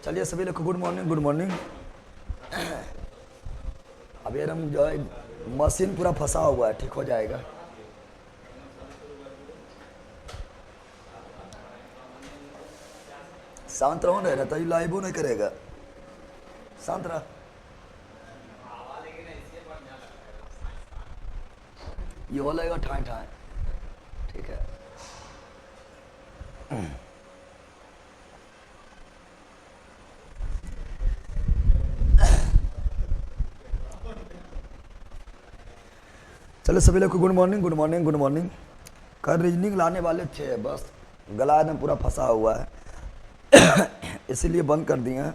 चलिए सभी लोग को गुड मॉर्निंग, गुड मॉर्निंग। अब यार हम जो है मशीन पूरा फंसा हुआ है, ठीक हो जाएगा। शांत रहो, नहीं रहता ये लाइव नहीं करेगा। शांत रहा, ये हो लगेगा ठाए ठाए, ठीक है। चलो सभी लोग को good morning, good morning, good morning. कल रीजनिंग लाने वाले थे, बस गला एकदम पूरा फंसा हुआ है इसीलिए बंद कर दिए हैं।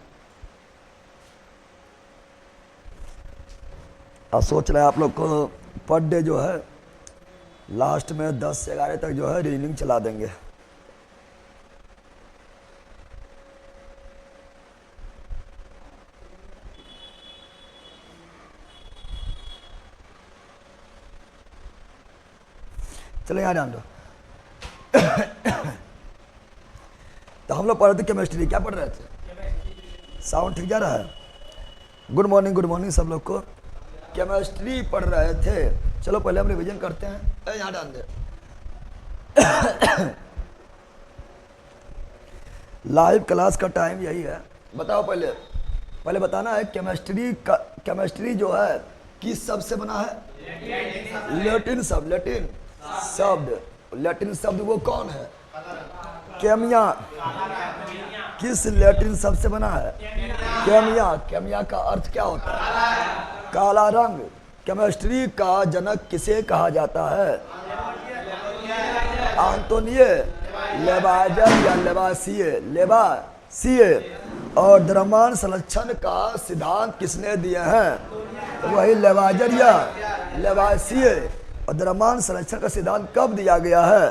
अब सोच रहे हैं आप लोग को पर डे जो है लास्ट में 10 से 11 तक जो है रीजनिंग चला देंगे। चलो यहाँ ध्यान दो। तो हम लोग पढ़ रहे थे केमिस्ट्री। क्या पढ़ रहे थे? साउंड ठीक जा रहा है? गुड मॉर्निंग, गुड मॉर्निंग सब लोग को। केमिस्ट्री पढ़ रहे थे। चलो पहले हम रिवीजन करते हैं। यहाँ ध्यान दे। लाइव क्लास का टाइम यही है। बताओ पहले बताना है केमिस्ट्री जो है किस शब्द से बना है? लैटिन शब्द। लैटिन शब्द वो कौन है? केमिया। किस लैटिन शब्द से बना है? केमिया। केमिया का अर्थ क्या होता है? काला रंग। केमिस्ट्री का जनक किसे कहा जाता है? आंतोनियो लेवाइजर या लेवासिए। और द्रव्यमान संरक्षण का सिद्धांत किसने दिए हैं? तो वही लेवाइजर या लेवासिए। और द्रव्यमान संरक्षण का सिद्धांत कब दिया गया है?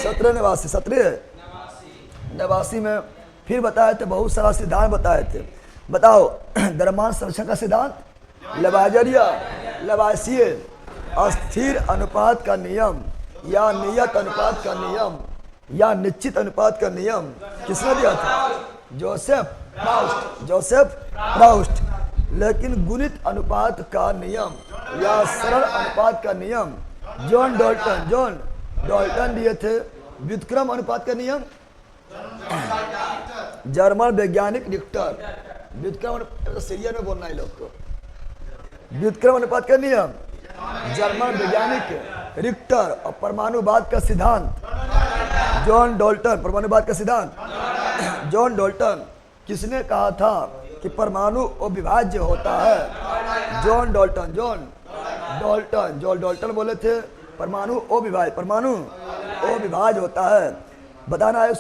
1789 में। फिर बताए थे, बहुत सारा सिद्धांत बताए थे। बताओ द्रव्यमान संरक्षण का सिद्धांत लेवाइजर या लेवासिए। अस्थिर अनुपात का नियम या नियत अनुपात का नियम या निश्चित अनुपात का नियम किसने दिया था? Joseph Proust. लेकिन गुणित अनुपात का नियम या सरल अनुपात का नियम जॉन डॉल्टन दिए थे। व्युत्क्रम अनुपात का नियम जर्मन वैज्ञानिक रिक्टर। व्युत्क्रम सीरिया में बोलना है लोग को। व्युत्क्रम अनुपात का नियम जर्मन वैज्ञानिक रिक्टर। और परमाणुवाद का सिद्धांत जॉन डॉल्टन। परमाणुवाद का सिद्धांत जॉन डॉल्टन। किसने कहा था कि परमाणु अविभाज्य होता है? जॉन डॉल्टन बोले थे परमाणु अविभाज्य होता है। बताना है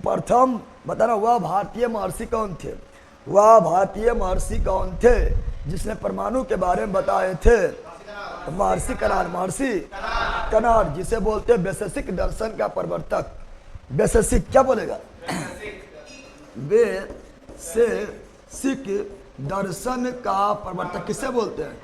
प्रथम, बताना वह भारतीय महर्षि कौन थे? वह भारतीय महर्षि कौन थे जिसने परमाणु के बारे में बताए थे? महर्षि कनाड, जिसे बोलते हैं वैशेषिक दर्शन का प्रवर्तक। वैशेषिक क्या बोलेगा? वैशेषिक दर्शन का प्रवर्तक किसे बोलते हैं?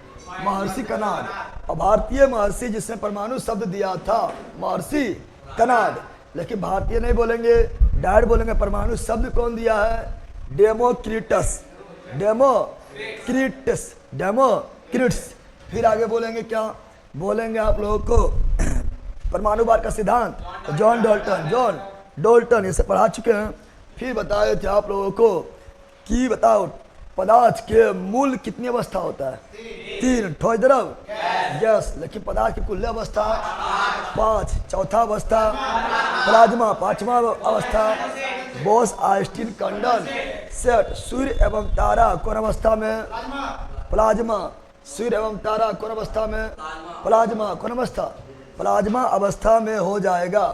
महर्षि कनाड। और भारतीय महर्षि जिसने परमाणु शब्द दिया था महर्षि कनाड। लेकिन भारतीय नहीं बोलेंगे, डायरेक्ट बोलेंगे परमाणु शब्द कौन दिया है? डेमोक्रिटस। फिर आगे बोलेंगे क्या? बोलेंगे आप लोगों को परमाणुवाद का सिद्धांत जॉन डॉल्टन। इसे पढ़ा चुके हैं। फिर बताए थे आप लोगों को कि बताओ पदार्थ के मूल कितनी अवस्था होता है? 3। ठोस द्रव गैस। लेकिन पदार्थ की कुल अवस्था 5। चौथा अवस्था प्लाज्मा। 5वां अवस्था बोस आइंस्टीन कंडेंसेट। सूर्य एवं तारा कौन अवस्था में? प्लाज्मा। सूर्य एवं तारा कौन अवस्था में? प्लाज्मा। कौन अवस्था? प्लाज्मा अवस्था में हो जाएगा।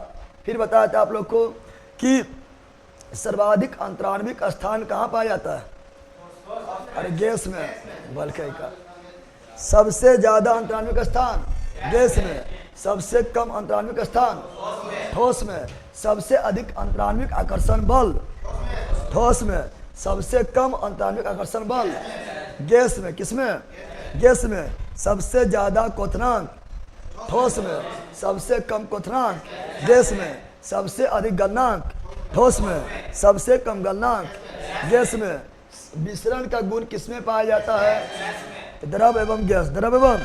फिर बताया था आप लोग को कि सर्वाधिक अंतराण्विक स्थान कहाँ पाया जाता है? अरे गैस में। बल्कि का सबसे ज्यादा अंतराण्विक स्थान गैस में। सबसे कम अंतराण्विक स्थान ठोस में। सबसे अधिक अंतराण्विक आकर्षण बल ठोस में। सबसे कम अंतराण्विक आकर्षण बल गैस में। किसमें? गैस में। सबसे ज्यादा क्वथनांक ठोस में सबसे कम क्वथनांक, गैस में सबसे अधिक गलनांक, ठोस में सबसे कम गलनांक, गैस में। विसरण का गुण किसमें पाया जाता है? द्रव एवं गैस, द्रव एवं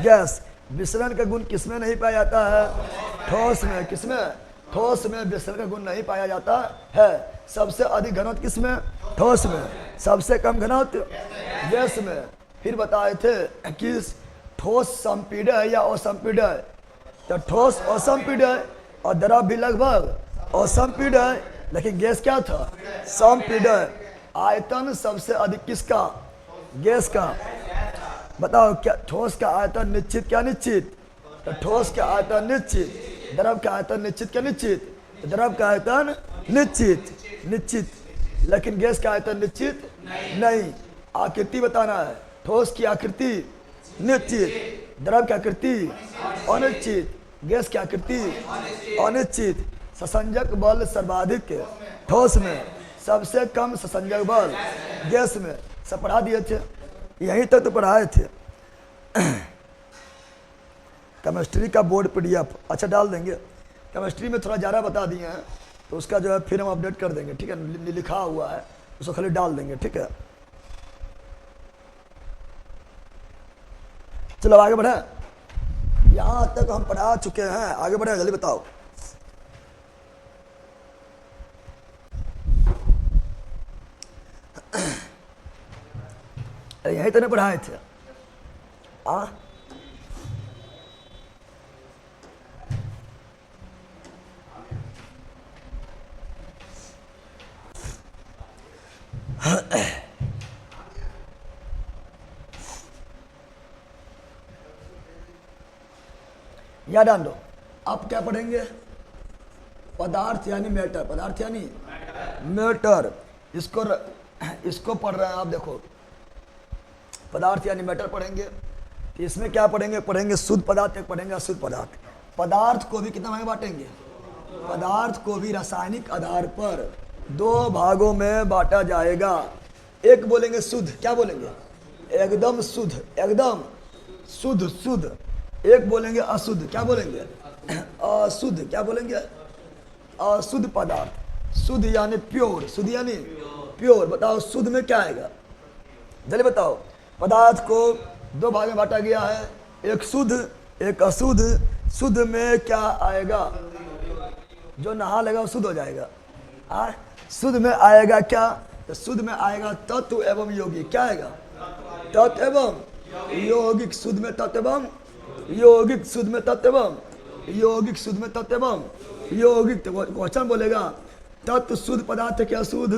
गैस। विसरण का गुण किसमें नहीं पाया जाता है? ठोस में। किसमें? ठोस में विसरण का गुण नहीं पाया जाता है। सबसे अधिक घनत्व किसमें? ठोस में। सबसे कम घनत्व गैस में। फिर बताए थे कि ठोस संपीड्य है या असंपीड्य है? तो ठोस असंपीड्य है और द्रव भी लगभग असंपीड्य है, लेकिन गैस क्या था? संपीड्य है। आयतन सबसे अधिक किसका? गैस का। बताओ क्या ठोस का आयतन निश्चित क्या निश्चित? तो ठोस का आयतन निश्चित, द्रव का आयतन निश्चित क्या निश्चित? द्रव का आयतन निश्चित, निश्चित, लेकिन गैस का आयतन निश्चित नहीं। आकृति बताना है। ठोस की आकृति निश्चित, द्रव की आकृति अनिश्चित, गैस की आकृति अनिश्चित। ससंजक बल सर्वाधिक ठोस में, सबसे कम ससंजक बल गैस में। सब पढ़ा दिए थे, यहीं तक तो पढ़ाए थे। केमिस्ट्री का बोर्ड PDF अच्छा डाल देंगे। केमिस्ट्री में थोड़ा ज़्यादा बता दिए हैं, तो उसका जो है फिर हम अपडेट कर देंगे, ठीक है? लिखा हुआ है, उसको खाली डाल देंगे, ठीक है? चलो आगे बढ़े। यहाँ तक हम पढ़ा चुके हैं, आगे बढ़े, जल्दी बताओ। यही तो नहीं पढ़ाए थे? याद आन दो। आप क्या पढ़ेंगे? पदार्थ यानी मैटर, पदार्थ यानी मैटर। इसको पढ़ रहे हैं आप, देखो पदार्थ यानी मैटर पढ़ेंगे। तो इसमें क्या पढ़ेंगे? पढ़ेंगे शुद्ध पदार्थ, एक पढ़ेंगे अशुद्ध पदार्थ। पदार्थ को भी कितना भाग बांटेंगे? पदार्थ को भी रासायनिक आधार पर 2 भागों में बांटा जाएगा। एक बोलेंगे शुद्ध, क्या बोलेंगे? एकदम शुद्ध, एकदम शुद्ध, शुद्ध। एक बोलेंगे अशुद्ध, क्या बोलेंगे? अशुद्ध, क्या बोलेंगे? अशुद्ध पदार्थ। शुद्ध यानी प्योर, शुद्ध यानी प्योर। बताओ शुद्ध में क्या आएगा? जल्दी बताओ। पदार्थ को 2 भाग में बांटा गया है, एक शुद्ध एक अशुद्ध। शुद्ध में क्या आएगा? जो नहा लेगा वो शुद्ध हो जाएगा। शुद्ध में आएगा क्या? तो शुद्ध में आएगा तत्व एवं यौगिक। क्या आएगा? तत्व एवं यौगिक। शुद्ध में तत्व एवं यौगिक, शुद्ध में तत्व एवं यौगिक, शुद्ध में तत्व एवं यौगिक। तो क्वेश्चन बोलेगा तत्व शुद्ध पदार्थ क्या शुद्ध?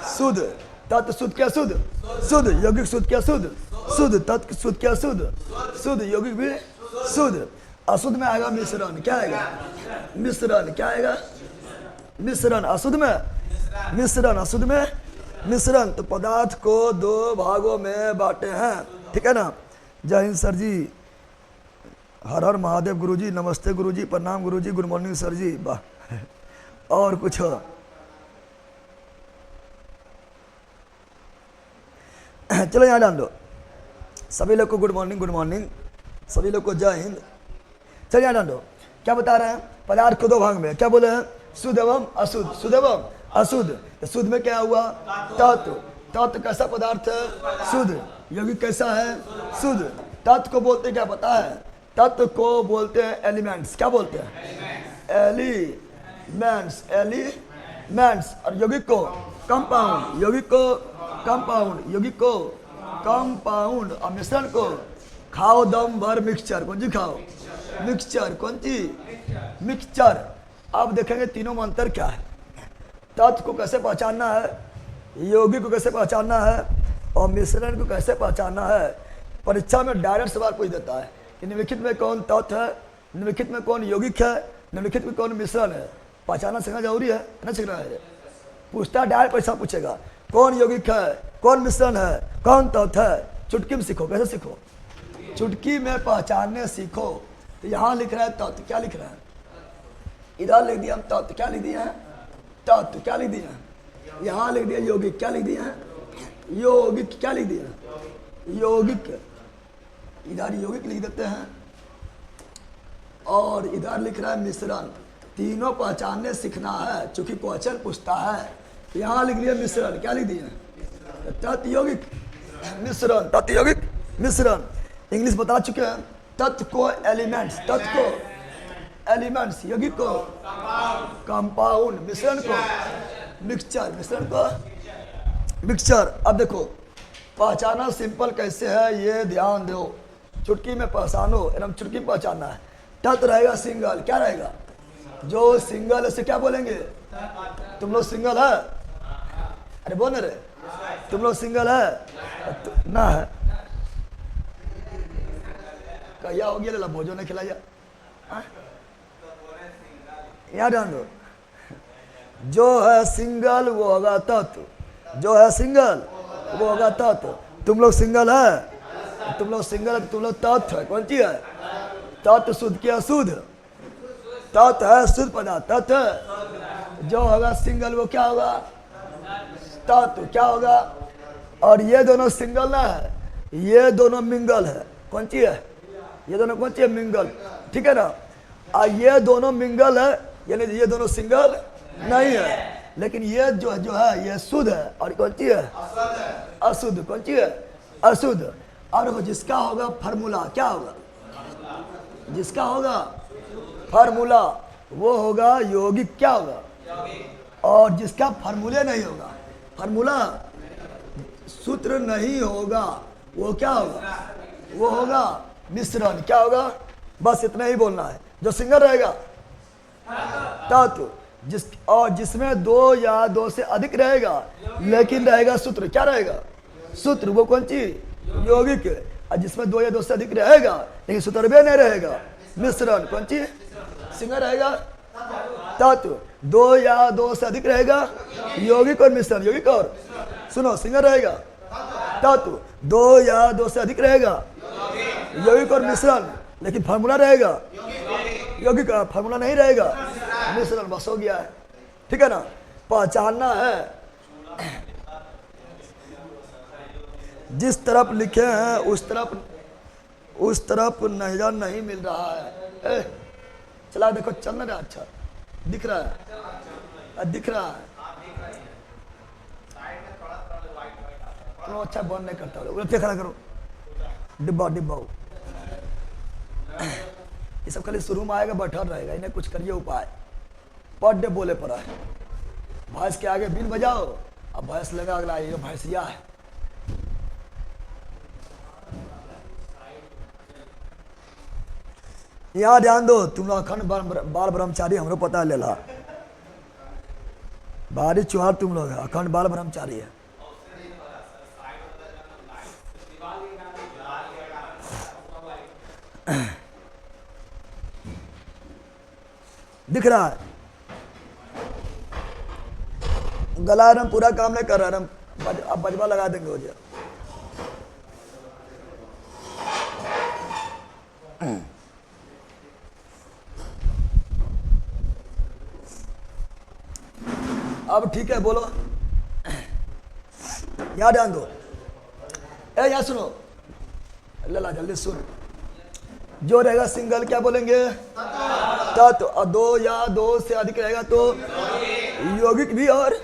शुद्ध। तत्व शुद्ध क्या शुद्ध? शुद्ध। यौगिक शुद्ध क्या शुद्ध? शुद्ध। तत्व शुद्ध क्या शुद्ध? शुद्ध। यौगिक भी शुद्ध। अशुद्ध में आएगा मिश्रण। क्या आएगा? मिश्रण। क्या आएगा? मिश्रण। अशुद्ध में मिश्रण, अशुद्ध में मिश्रण। तो पदार्थ को 2 भागों में बांटे हैं, ठीक है ना? जय हिंद सर जी, हर हर महादेव गुरुजी, नमस्ते गुरुजी, प्रणाम गुरुजी, गुड मॉर्निंग सर जी। वाह। और कुछ हो? चलो यहाँ डाल दो। सभी लोग को गुड मॉर्निंग, गुड मॉर्निंग, सभी लोग को जय हिंद। चलिए यहाँ डाल दो। क्या बता रहे हैं? पदार्थ को 2 भाग में, क्या बोले हैं? शुद्ध एवं अशुद्ध, शुद्ध एवं अशुद्ध। तो शुद्ध में क्या हुआ? तत्व। तत्व कैसा पदार्थ है? शुद्ध। यौगिक कैसा है? शुद्ध। तत्व को बोलते क्या पता है? तत्व को बोलते हैं एलिमेंट्स। क्या बोलते हैं? Elements, elements. और यौगिक को कंपाउंड, यौगिक को कंपाउंड, यौगिक को कंपाउंड। और मिश्रण को खाओ दम भर मिक्सचर। कौन सी खाओ? मिक्सचर। कौन सी? मिक्सचर। अब देखेंगे तीनों में अंतर क्या है। तत्व को कैसे पहचानना है, यौगिक को कैसे पहचानना है, और मिश्रण को कैसे पहचानना है। परीक्षा में डायरेक्ट सवाल पूछ देता है कि निम्नलिखित में कौन तत्व है, निम्नलिखित में कौन यौगिक है, निम्नलिखित में कौन मिश्रण है। पहचानना सीखना जरूरी है, नहीं सीखना है। पूछता डायरेक्ट परीक्षा पूछेगा कौन यौगिक है, कौन मिश्रण है, कौन तत्व है। चुटकी में सीखो। कैसे सीखो? चुटकी में पहचानने सीखो। तो यहाँ लिख रहा है तत्व, क्या लिख रहा है? इधर लिख दिया हम तत्व, क्या लिख दिया है? तत्व। क्या लिख दिया है? यहाँ लिख दिया यौगिक। क्या लिख दिया है? यौगिक। क्या लिख दिया? यौगिक। इधर यौगिक लिख देते हैं, और इधर लिख रहा है मिश्रण। तीनों पहचानने सीखना है, चूंकि क्वेश्चन पूछता है। यहाँ लिख लिया मिश्रण, क्या लिख दिए? तत्व यौगिक मिश्रण, तत्व यौगिक मिश्रण। इंग्लिश बता चुके हैं। तत्व को एलिमेंट्स, तत्व को एलिमेंट्स, यौगिक को कंपाउंड, मिश्रण को मिक्सचर, मिश्रण को मिक्सचर। अब देखो पहचाना सिंपल कैसे है ये ध्यान दो, चुटकी में पहचानो, एकदम चुटकी पहचानना है। तत्व रहेगा सिंगल, क्या रहेगा? जो सिंगल है उसे क्या बोलेंगे? तुम लोग सिंगल है? अरे बोल रहे तुम लोग सिंगल है ना? है कहिया हो गया भोजन ने खिलाया। यहाँ ध्यान दो, जो है सिंगल वो होगा तत्व, जो है सिंगल वो होगा तत्व। तुम लोग सिंगल है, तुम लोग सिंगल है, तुम लोग तत्व है। कौन सी है? तत्व शुद्ध क्या अशुद्ध? तत्व है शुद्ध पदार्थ, तत्व जो होगा सिंगल वो क्या होगा? तत्व क्या होगा? और ये दोनों सिंगल ना है, ये दोनों मिंगल है। कौन सी है? ये दोनों कौन सी है? मिंगल, ठीक है ना? और ये दोनों मिंगल है, यानी ये दोनों सिंगल नहीं है। लेकिन ये जो है ये शुद्ध है, और कौन सी है? अशुद्ध। कौन सी है? अशुद्ध। और जिसका होगा फार्मूला क्या होगा? जिसका होगा फार्मूला वो होगा यौगिक, क्या होगा? और जिसका फार्मूले नहीं होगा, फार्मूला सूत्र नहीं होगा, वो क्या होगा? वो होगा मिश्रण। क्या होगा? बस इतना ही बोलना है। जो सिंगल रहेगा तत्व, और जिसमें दो या दो से अधिक रहेगा लेकिन रहेगा सूत्र, क्या रहेगा? सूत्र, वो कौन सी? यौगिक। और जिसमें दो या दो से अधिक रहेगा लेकिन सूत्र भी नहीं रहेगा, मिश्रण। कौन सी? सिंगल रहेगा तत्व, दो या दो से अधिक रहेगा यौगिक और मिश्रण। यौगिक और सुनो, सिंगल रहेगा तत्व, दो या दो से अधिक रहेगा यौगिक और मिश्रण, लेकिन फार्मूला रहेगा यौगिक का, फार्मूला नहीं रहेगा मिश्रण। बस हो गया है, ठीक है ना? पहचानना है। जिस तरफ लिखे हैं उस तरफ नजर नहीं मिल रहा है। चला देखो, चल ना रहा, अच्छा दिख रहा है, दिख रहा है। अच्छा बंद नहीं करता, उल्टे खड़ा करो, डिब्बा डिब्बा। ये सब खाली शुरू में आएगा, बैठा रहेगा, इन्हें कुछ करिए उपाय। पर डे बोले पड़ा है, भैंस के आगे बीन बजाओ, अब भैंस लगा अगला, ये भैंसिया है। यहाँ ध्यान दो, तुम लोग अखंड बाल ब्रह्मचारी, हमरो पता है लेला, बाहरी चुहार तुम लोग है, अखंड बाल ब्रह्मचारी है। दिख रहा है? गला रम पूरा काम नहीं कर रहा है, अब बजवा लगा देंगे हो जाए। अब ठीक है, बोलो। यहाँ ध्यान दो, यहाँ सुनो, लला जल्दी सुन। जो रहेगा सिंगल क्या बोलेंगे? तत्व। और दो या दो से अधिक रहेगा तो यौगिक भी और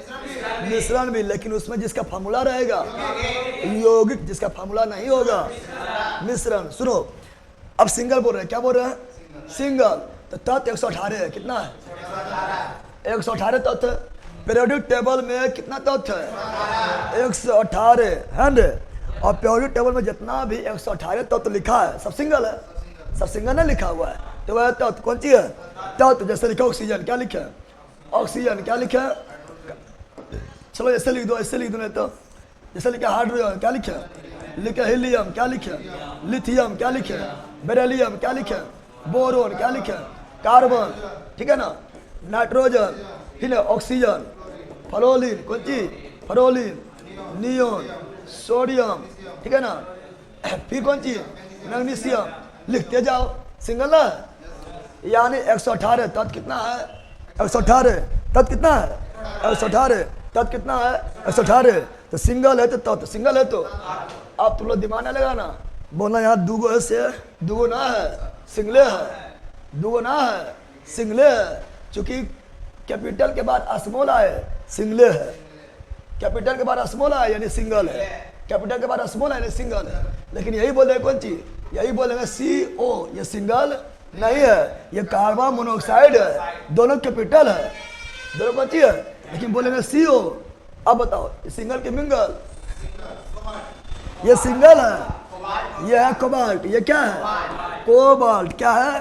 मिश्रण भी, लेकिन उसमें जिसका फार्मूला रहेगा यौगिक, जिसका फार्मूला नहीं होगा मिश्रण। सुनो, अब सिंगल बोल रहे हैं, क्या बोल रहे हैं? सिंगल। तो तत्व 118 है, कितना है? 118 तत्व। पीरियोडिक टेबल में कितना तत्व है? 118 है ना? और पीरियोडिक टेबल में जितना भी 118 तत्व लिखा है सब सिंगल है, सब सिंगल नहीं लिखा हुआ है। तो वह तत्व कौन सी है? तत्व। जैसे लिखा ऑक्सीजन, क्या लिखा है? ऑक्सीजन। क्या लिखा है? चलो ऐसे लिख दो, ऐसे लिख दो, नहीं तो जैसे लिखा हाइड्रोजन, क्या लिखा है? लिखा हीलियम, क्या लिखा है? लिथियम, क्या लिखा है? बेरिलियम, क्या लिखा है? बोरोन, क्या लिखा है? कार्बन, ठीक है ना? नाइट्रोजन, ठीक है? ऑक्सीजन, फ्लोरीन, कौन सी? फ्लोरीन, नियोन, सोडियम, ठीक है ना? फिर कौन सी? मैग्नीशियम। लिखते जाओ, सिंगल ना? यानी 118 तत्व कितना है? 118 तत्व कितना है? 118 तत्व कितना है? 118। तो सिंगल है तो तत्व सिंगल है। तो आप तुम लोग दिमाग ना लगाना, बोलना यहाँ दूगो है से दूगो ना है, सिंगले है। दुगना है, सिंगले है। चूंकि कैपिटल के बाद स्मॉल आए, सिंगले है। कैपिटल के बाद स्मॉल आए यानी सिंगल है। कैपिटल के बाद स्मॉल आए यानी सिंगल है। लेकिन यही बोले कौन चीज, यही बोलेंगे CO, ये सिंगल नहीं है, ये कार्बन मोनोऑक्साइड है। दोनों कैपिटल है, दोनों कौन चीज है, लेकिन बोलेंगे CO। अब बताओ ये सिंगल की मिंगल, ये सिंगल है, ये है कोबाल्ट। ये क्या है, कोबाल्ट। क्या है,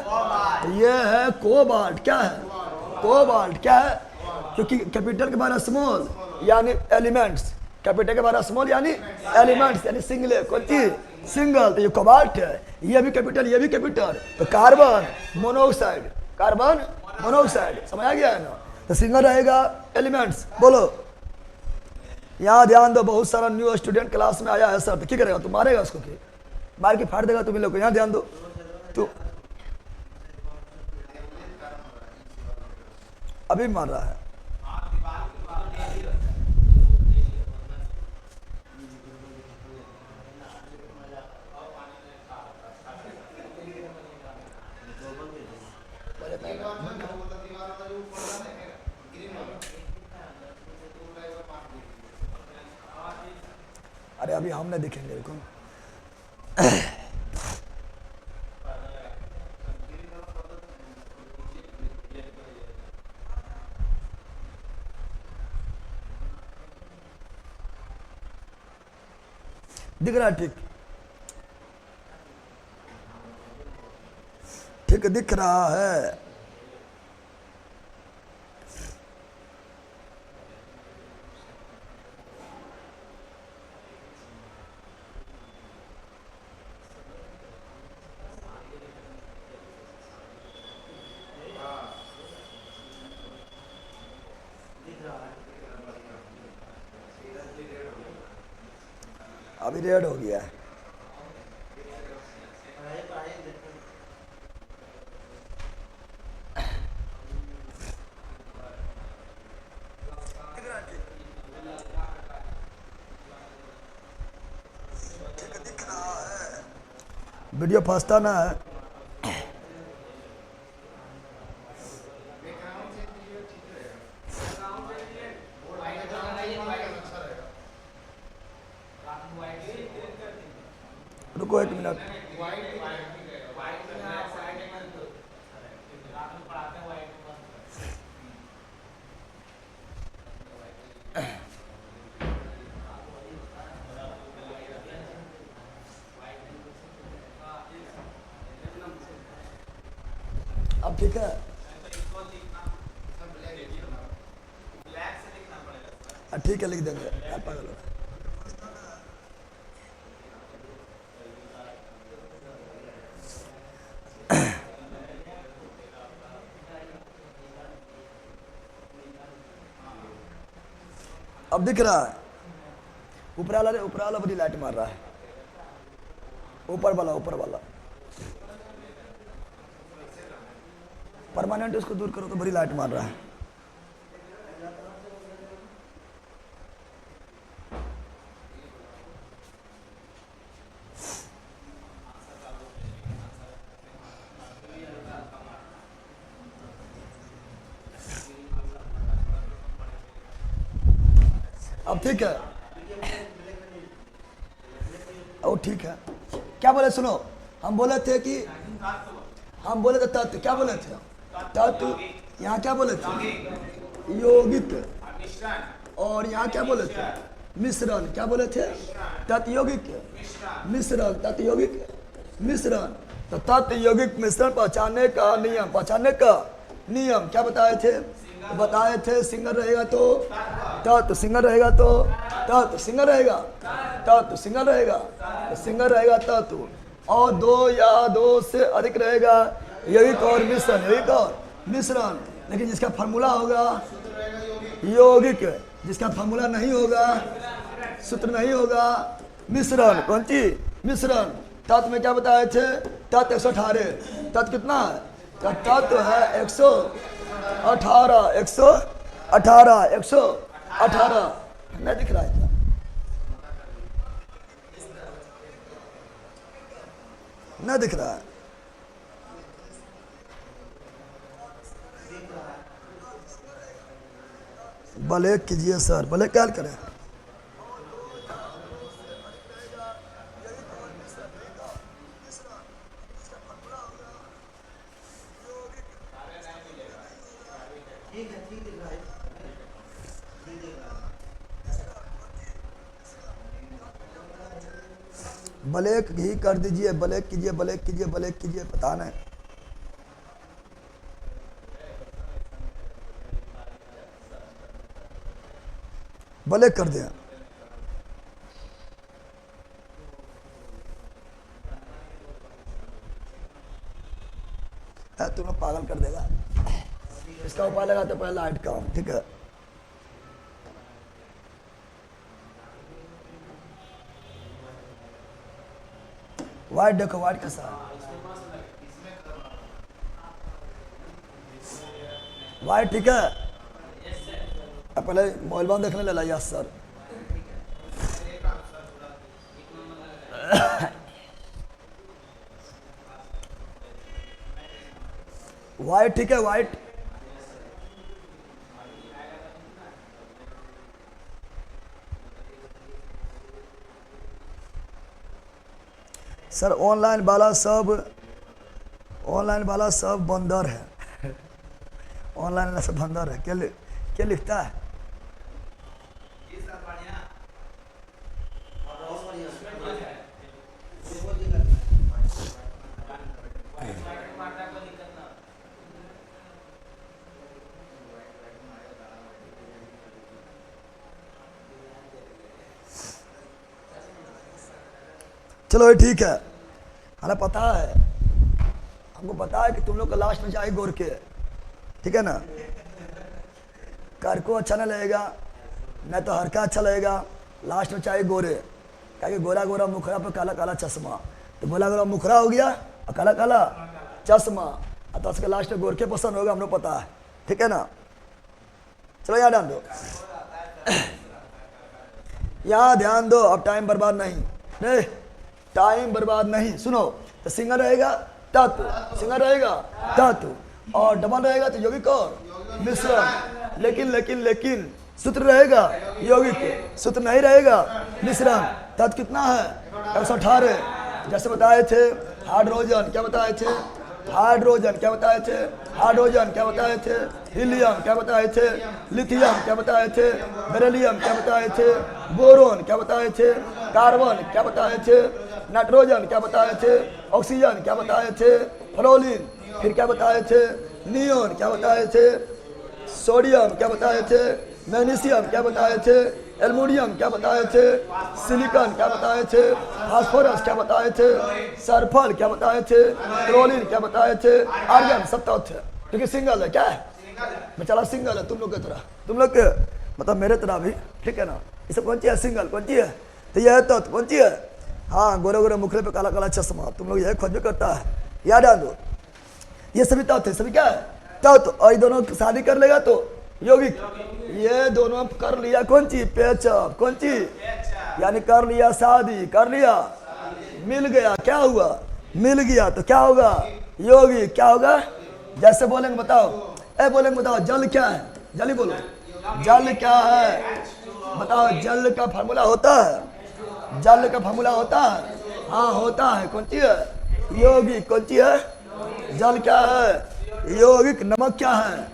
ये है कोबाल्ट। क्या है, कोबाल्ट। क्या है, क्योंकि कैपिटल के बाद स्मॉल यानी एलिमेंट्स, कैपिटल के बाद स्मॉल यानी एलिमेंट्स यानी सिंगल। कौन चीज, सिंगल। तो ये कोबाल्ट है, ये भी कैपिटल, ये भी कैपिटल। तो कार्बन मोनोऑक्साइड, कार्बन मोनोऑक्साइड। समझ आ गया है ना। तो सिंगल रहेगा एलिमेंट्स। बोलो, यहाँ ध्यान दो, बहुत सारा न्यू स्टूडेंट क्लास में आया है सर, तो क्या करेगा, तू मारेगा उसको, क्या मार के फाड़ देगा तुम लोग को। यहाँ ध्यान दो तू, अभी मार रहा है। अरे अभी हम नहीं दिखेंगे, देखो दिख रहा है, ठीक ठीक दिख रहा है। अभी रेड हो गया है। वीडियो फंसता ना है। रुको एक मिनट, अब ठीक है। ठीक है, लिख देंगे, आप पागल हो। अब दिख रहा है, ऊपर वाला, ऊपर वाला बड़ी लाइट मार रहा है। ऊपर वाला, ऊपर वाला परमानेंट, उसको दूर करो तो बड़ी लाइट मार रहा है। अब ठीक है, ओ ठीक है। क्या बोले, सुनो, हम बोले थे कि हम बोले थे तत्व, क्या बोले थे, तत्व। यहाँ क्या बोले थे, यौगिक। और यहाँ क्या बोले थे, मिश्रण। क्या बोले थे, तत्व यौगिक मिश्रण, तत्व यौगिक मिश्रण। तो तत्व यौगिक मिश्रण पहचानने का नियम, पहचानने का नियम क्या बताए थे, तो बताए थे सिंगल रहेगा तो तत्व, सिंगल रहेगा तो तत्व, सिंगल रहेगा तत्व, सिंगल रहेगा तो सिंगल रहेगा तत्व, और दो या दो से अधिक रहेगा यौगिक और मिश्रण, यौगिक और मिश्रण। लेकिन जिसका फार्मूला होगा यौगिक, जिसका फार्मूला नहीं होगा, सूत्र नहीं होगा, मिश्रण। कौन चीज, मिश्रण। तत्व में क्या बताए थे, तत्व 118। तत्व कितना है, तत्व है 118, 118, 118। नहीं दिख रहा है क्या, नहीं दिख रहा है। ब्लैक कीजिए सर, ब्लैक क्या करें? ब्लैक ही कर दीजिए, ब्लैक कीजिए, ब्लैक कीजिए, ब्लैक कीजिए, पता नहीं। ब्लैक कर दें। तुम्हें पागल कर देगा। इसका उपाय लगाते पहले लाइट का, ठीक है। वाइट देखो, वाइट के साथ वाइट, ठीक है। अब पहले मोबाइल बंद देखने ले लाइए सर। वाइट, ठीक है, वाइट। सर ऑनलाइन वाला सब बंदर है। ऑनलाइन वाला सब बंदर है। क्या लिखता है? चलो ये ठीक है, हमें पता है, हमको पता है कि तुम लोग का लास्ट में चाहिए गोर के, ठीक है ना। कर को अच्छा नहीं लगेगा, नहीं तो हर का अच्छा लगेगा, लास्ट में चाहिए गोरे। क्या कि गोरा गोरा मुखरा पर काला काला चश्मा, तो गोरा गोरा मुखरा हो गया और काला काला चश्मा, तो उसके लास्ट में गोर के पसंद होगा, हमको पता है, ठीक है ना। चलो यहाँ ध्यान दो, यहाँ ध्यान दो, अब टाइम बर्बाद नहीं, टाइम बर्बाद नहीं। सुनो, तो सिंगल रहेगा धातु, सिंगल रहेगा धातु, और डबल रहेगा तो यौगिक और मिश्रण। लेकिन लेकिन लेकिन सूत्र रहेगा यौगिक, सूत्र नहीं रहेगा मिश्रण। धातु कितना है? 118। जैसे बताए थे हाइड्रोजन, क्या बताए थे? हाइड्रोजन क्या बताए थे? हाइड्रोजन क्या बताए थे? हीलियम क्या बताए थे? लिथियम क्या बताए थे? बेरिलियम क्या बताए थे? बोरोन क्या बताए थे? कार्बन क्या बताए थे? नाइट्रोजन क्या बताए थे? ऑक्सीजन क्या बताए थे? फ्लोरीन फिर क्या बताए थे? नियोन क्या बताए थे? सोडियम क्या बताए थे? मैग्नीशियम क्या बताए थे? एल्युमिनियम क्या बताए थे? सिलिकॉन क्या बताए थे? फास्फोरस क्या बताए थे? सल्फर क्या बताए थे? क्लोरीन क्या बताए थे? आर्गन सब तथ्य, क्योंकि सिंगल है। क्या है? बेचारा सिंगल है, तुम लोग की तरह, तुम लोग के मतलब मेरे तरह भी, ठीक है ना। ये सब कौन सी है? सिंगल कौन सी है? तो यह तो कौन सी है? हाँ, गोरे गोरे मुखड़े पे काला काला चश्मा, तुम लोग यह खोज भी करता है, याद आ दो। ये सभी तथ्य, सभी क्या है? तत्व। और ये दोनों शादी कर लेगा तो यौगिक, ये दोनों कर लिया कौन सी? पेचअप, कौन सी? यानी कर लिया शादी, कर लिया, मिल गया, क्या हुआ? मिल गया, तो क्या होगा? यौगिक। क्या होगा? जैसे बोलेंगे बताओ, बोलेंगे बताओ, जल क्या है? जल ही बोलो, जल क्या है? बताओ, जल का फार्मूला होता है, जल का फार्मूला होता है, हाँ होता है। कौन सी है? यौगिक। कौन सी है? जल क्या है? यौगिक। नमक क्या है?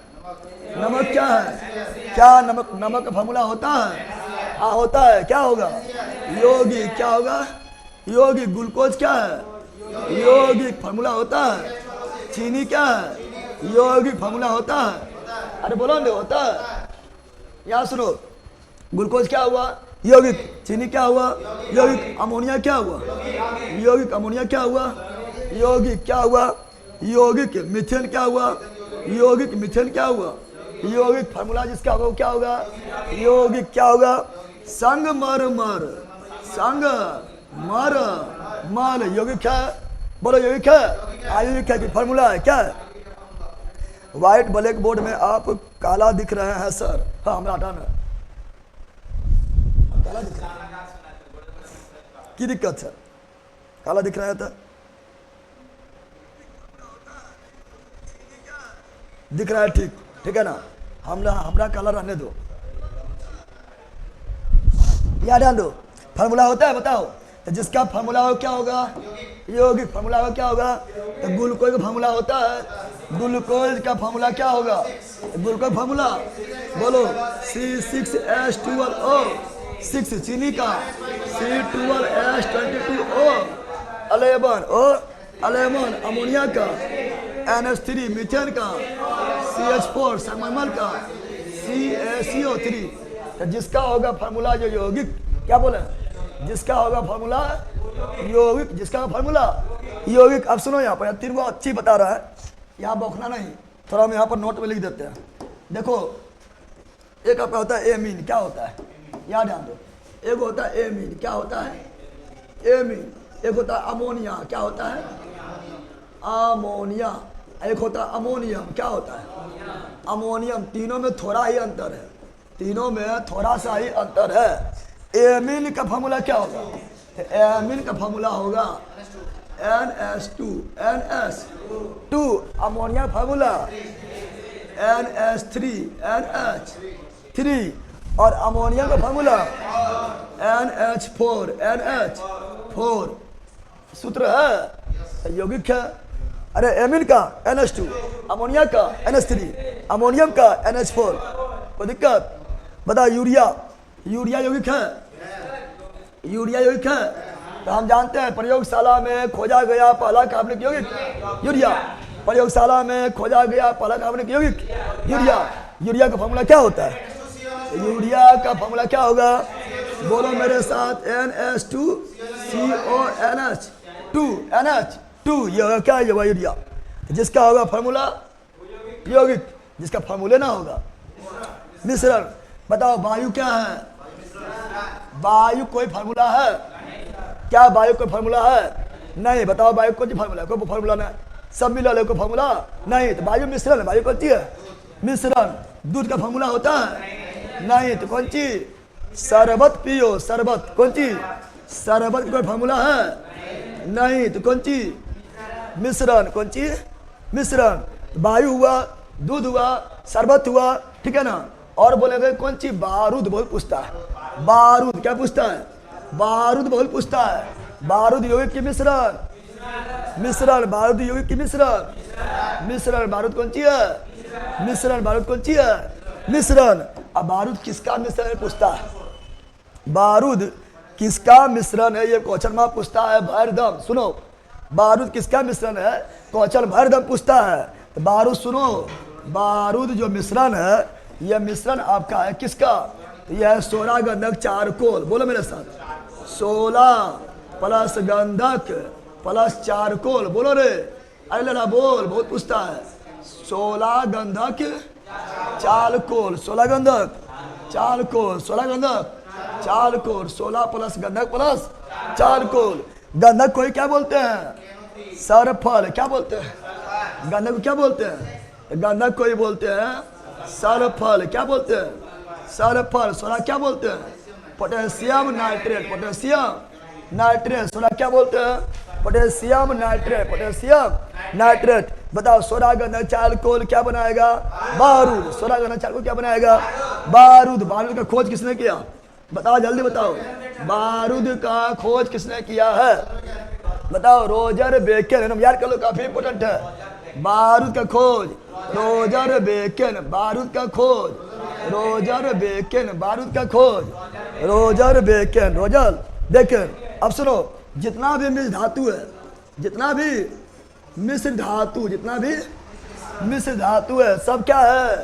नमक क्या है? क्या नमक? नमक का फार्मूला होता है, हाँ होता है। क्या होगा? यौगिक। क्या होगा? यौगिक। ग्लूकोज क्या है? यौगिक फार्मूला होता है। चीनी क्या है? यौगिक फार्मूला होता है। अरे बोलो नहीं होता है। यहाँ सुनो, ग्लूकोज क्या हुआ? यौगिक। चीनी क्या हुआ? यौगिक। अमोनिया क्या हुआ? यौगिक। अमोनिया क्या हुआ? यौगिक। क्या हुआ? यौगिक। मीथेन क्या हुआ? यौगिक। मीथेन क्या हुआ? यौगिक। फार्मूला जिसका होगा वो क्या होगा? यौगिक। क्या होगा? संगमरमर, संगमर मर। यौगिक है, बोलो यौगिक है, आयौगिक है कि फार्मूला है? क्या है? व्हाइट ब्लैक बोर्ड में आप काला दिख रहे हैं सर। हाँ, हमें हटाना है, काला दिख रहा है, की दिक्कत है? काला दिख रहा है तो दिख रहा है, ठीक, ठीक है ना। हमरा काला रहने दो, याद ध्यान दो, फार्मूला होता है बताओ, तो जिसका फार्मूला हो क्या होगा, यौगिक। फार्मूला हो क्या होगा, तो ग्लूकोज का फार्मूला होता है, ग्लूकोज का फार्मूला क्या होगा, ग्लूकोज फार्मूला बोलो C6H12O, 6 चीनी का, C12H22O, 11 अमोनिया का, NH3 मीथेन का, CH4 सैमल का, CaCO3। तो जिसका होगा फार्मूला जो यौगिक, क्या बोले, जिसका होगा फार्मूला यौगिक, जिसका फार्मूला यौगिक। अब सुनो यहाँ पर तीन वो अच्छी बता रहा है, यहाँ बौखना नहीं, थोड़ा हम यहाँ पर नोट में लिख देते हैं। देखो एक आपका होता है एमीन, क्या होता है याद ध्यान दो, एक होता है एमीन, क्या होता है एमीन, एक होता है अमोनिया, क्या होता है अमोनिया, एक होता है अमोनियम, क्या होता है अमोनियम। तीनों में थोड़ा ही अंतर है, तीनों में थोड़ा सा ही अंतर है। एमीन का फार्मूला क्या होगा, एमीन का फार्मूला होगा NH2, अमोनिया फार्मूला NH3, और अमोनिया का फार्मूला NH4, सूत्र है यौगिक है। अरे एमीन का NH2, अमोनिया का NH3, अमोनियम का NH4, कोई दिक्कत, बता यूरिया यौगिक है, यूरिया यौगिक है। तो हम जानते हैं प्रयोगशाला में खोजा गया पहला कार्बनिक यौगिक यूरिया, प्रयोगशाला में खोजा गया पहला कार्बनिक यौगिक यूरिया। यूरिया का फार्मूला क्या होता है, यूरिया का फार्मूला क्या होगा, बोलो मेरे साथ NH2CONH2, ये होगा क्या, ये होगा यूरिया। जिसका होगा फार्मूला यौगिक, जिसका फार्मूले ना होगा मिश्रण। बताओ वायु क्या है, वायु कोई फार्मूला है क्या, वायु कोई फार्मूला है नहीं, बताओ वायु कोई फार्मूला, कोई फार्मूला नहीं, सब मिला ले कोई फार्मूला नहीं। तो वायु मिश्रण, वायु कौन चीज है मिश्रण। दूध का फार्मूला होता है नहीं, तो कौन चीज, शरबत पियो, शरबत, कौन चीज शरबत का कोई फार्मूला है नहीं, तो कौन चीज मिश्रण, कौन चीज मिश्रण। वायु हुआ, दूध हुआ, शरबत हुआ, ठीक है ना। और बोलेंगे कौन चीज, बारूद बहुत पूछता है, बारूद क्या पूछता है, बारूद बहुत पूछता है, बारूद यौगिक की मिश्रण, बारूद यौगिक की मिश्रण, बारूद कौन सी है मिश्रण, बारूद कौन सी है मिश्रण। अब बारूद किसका मिश्रण पूछता है, बारूद किसका मिश्रण है, ये क्वेश्चन मार्क पूछता है भरदम। सुनो बारूद किसका मिश्रण है, क्वेश्चन भरदम पूछता है। तो बारूद सुनो, बारूद जो मिश्रण है, यह मिश्रण आपका है किसका, यह है 16 गंधक चारकोल, बोलो मेरे साथ 16 प्लस गंधक प्लस चारकोल, बोलो रे, अरे लड़ा बोल, बहुत पूछता है। 16 गंधक चारकोल, 16 गंधक चारकोल, 16 गंधक चारकोल, 16 प्लस गंधक प्लस चारकोल। गंधक को क्या बोलते हैं, सरफल, क्या बोलते हैं गंधक को, क्या बोलते हैं गंधक को ही बोलते हैं सरफल, क्या बोलते हैं सरफल। 16 क्या बोलते हैं पोटेशियम नाइट्रेट, पोटेशियम नाइट्रेट। 16 क्या बोलते हैं पोटेशियम नाइट्रेट, पोटेशियम नाइट्रेट। बताओ 16 गंधक चारकोल क्या बनाएगा, बारूद। 16 गंधक चारकोल क्या बनाएगा, बारूद। बारूद का खोज किसने किया, बताओ जल्दी बताओ, बारूद का खोज किसने किया है, बताओ रोजर बेकन, याद कर लो काफी इंपोर्टेंट है। बारूद का खोज रोजर बेकन, बारूद का खोज रोजर बेकन, बारूद का खोज रोजर बेकन, रोजर बेकन। अब सुनो, जितना भी मिश्र धातु है, जितना भी मिश्र धातु, जितना भी मिश्र धातु है, सब क्या है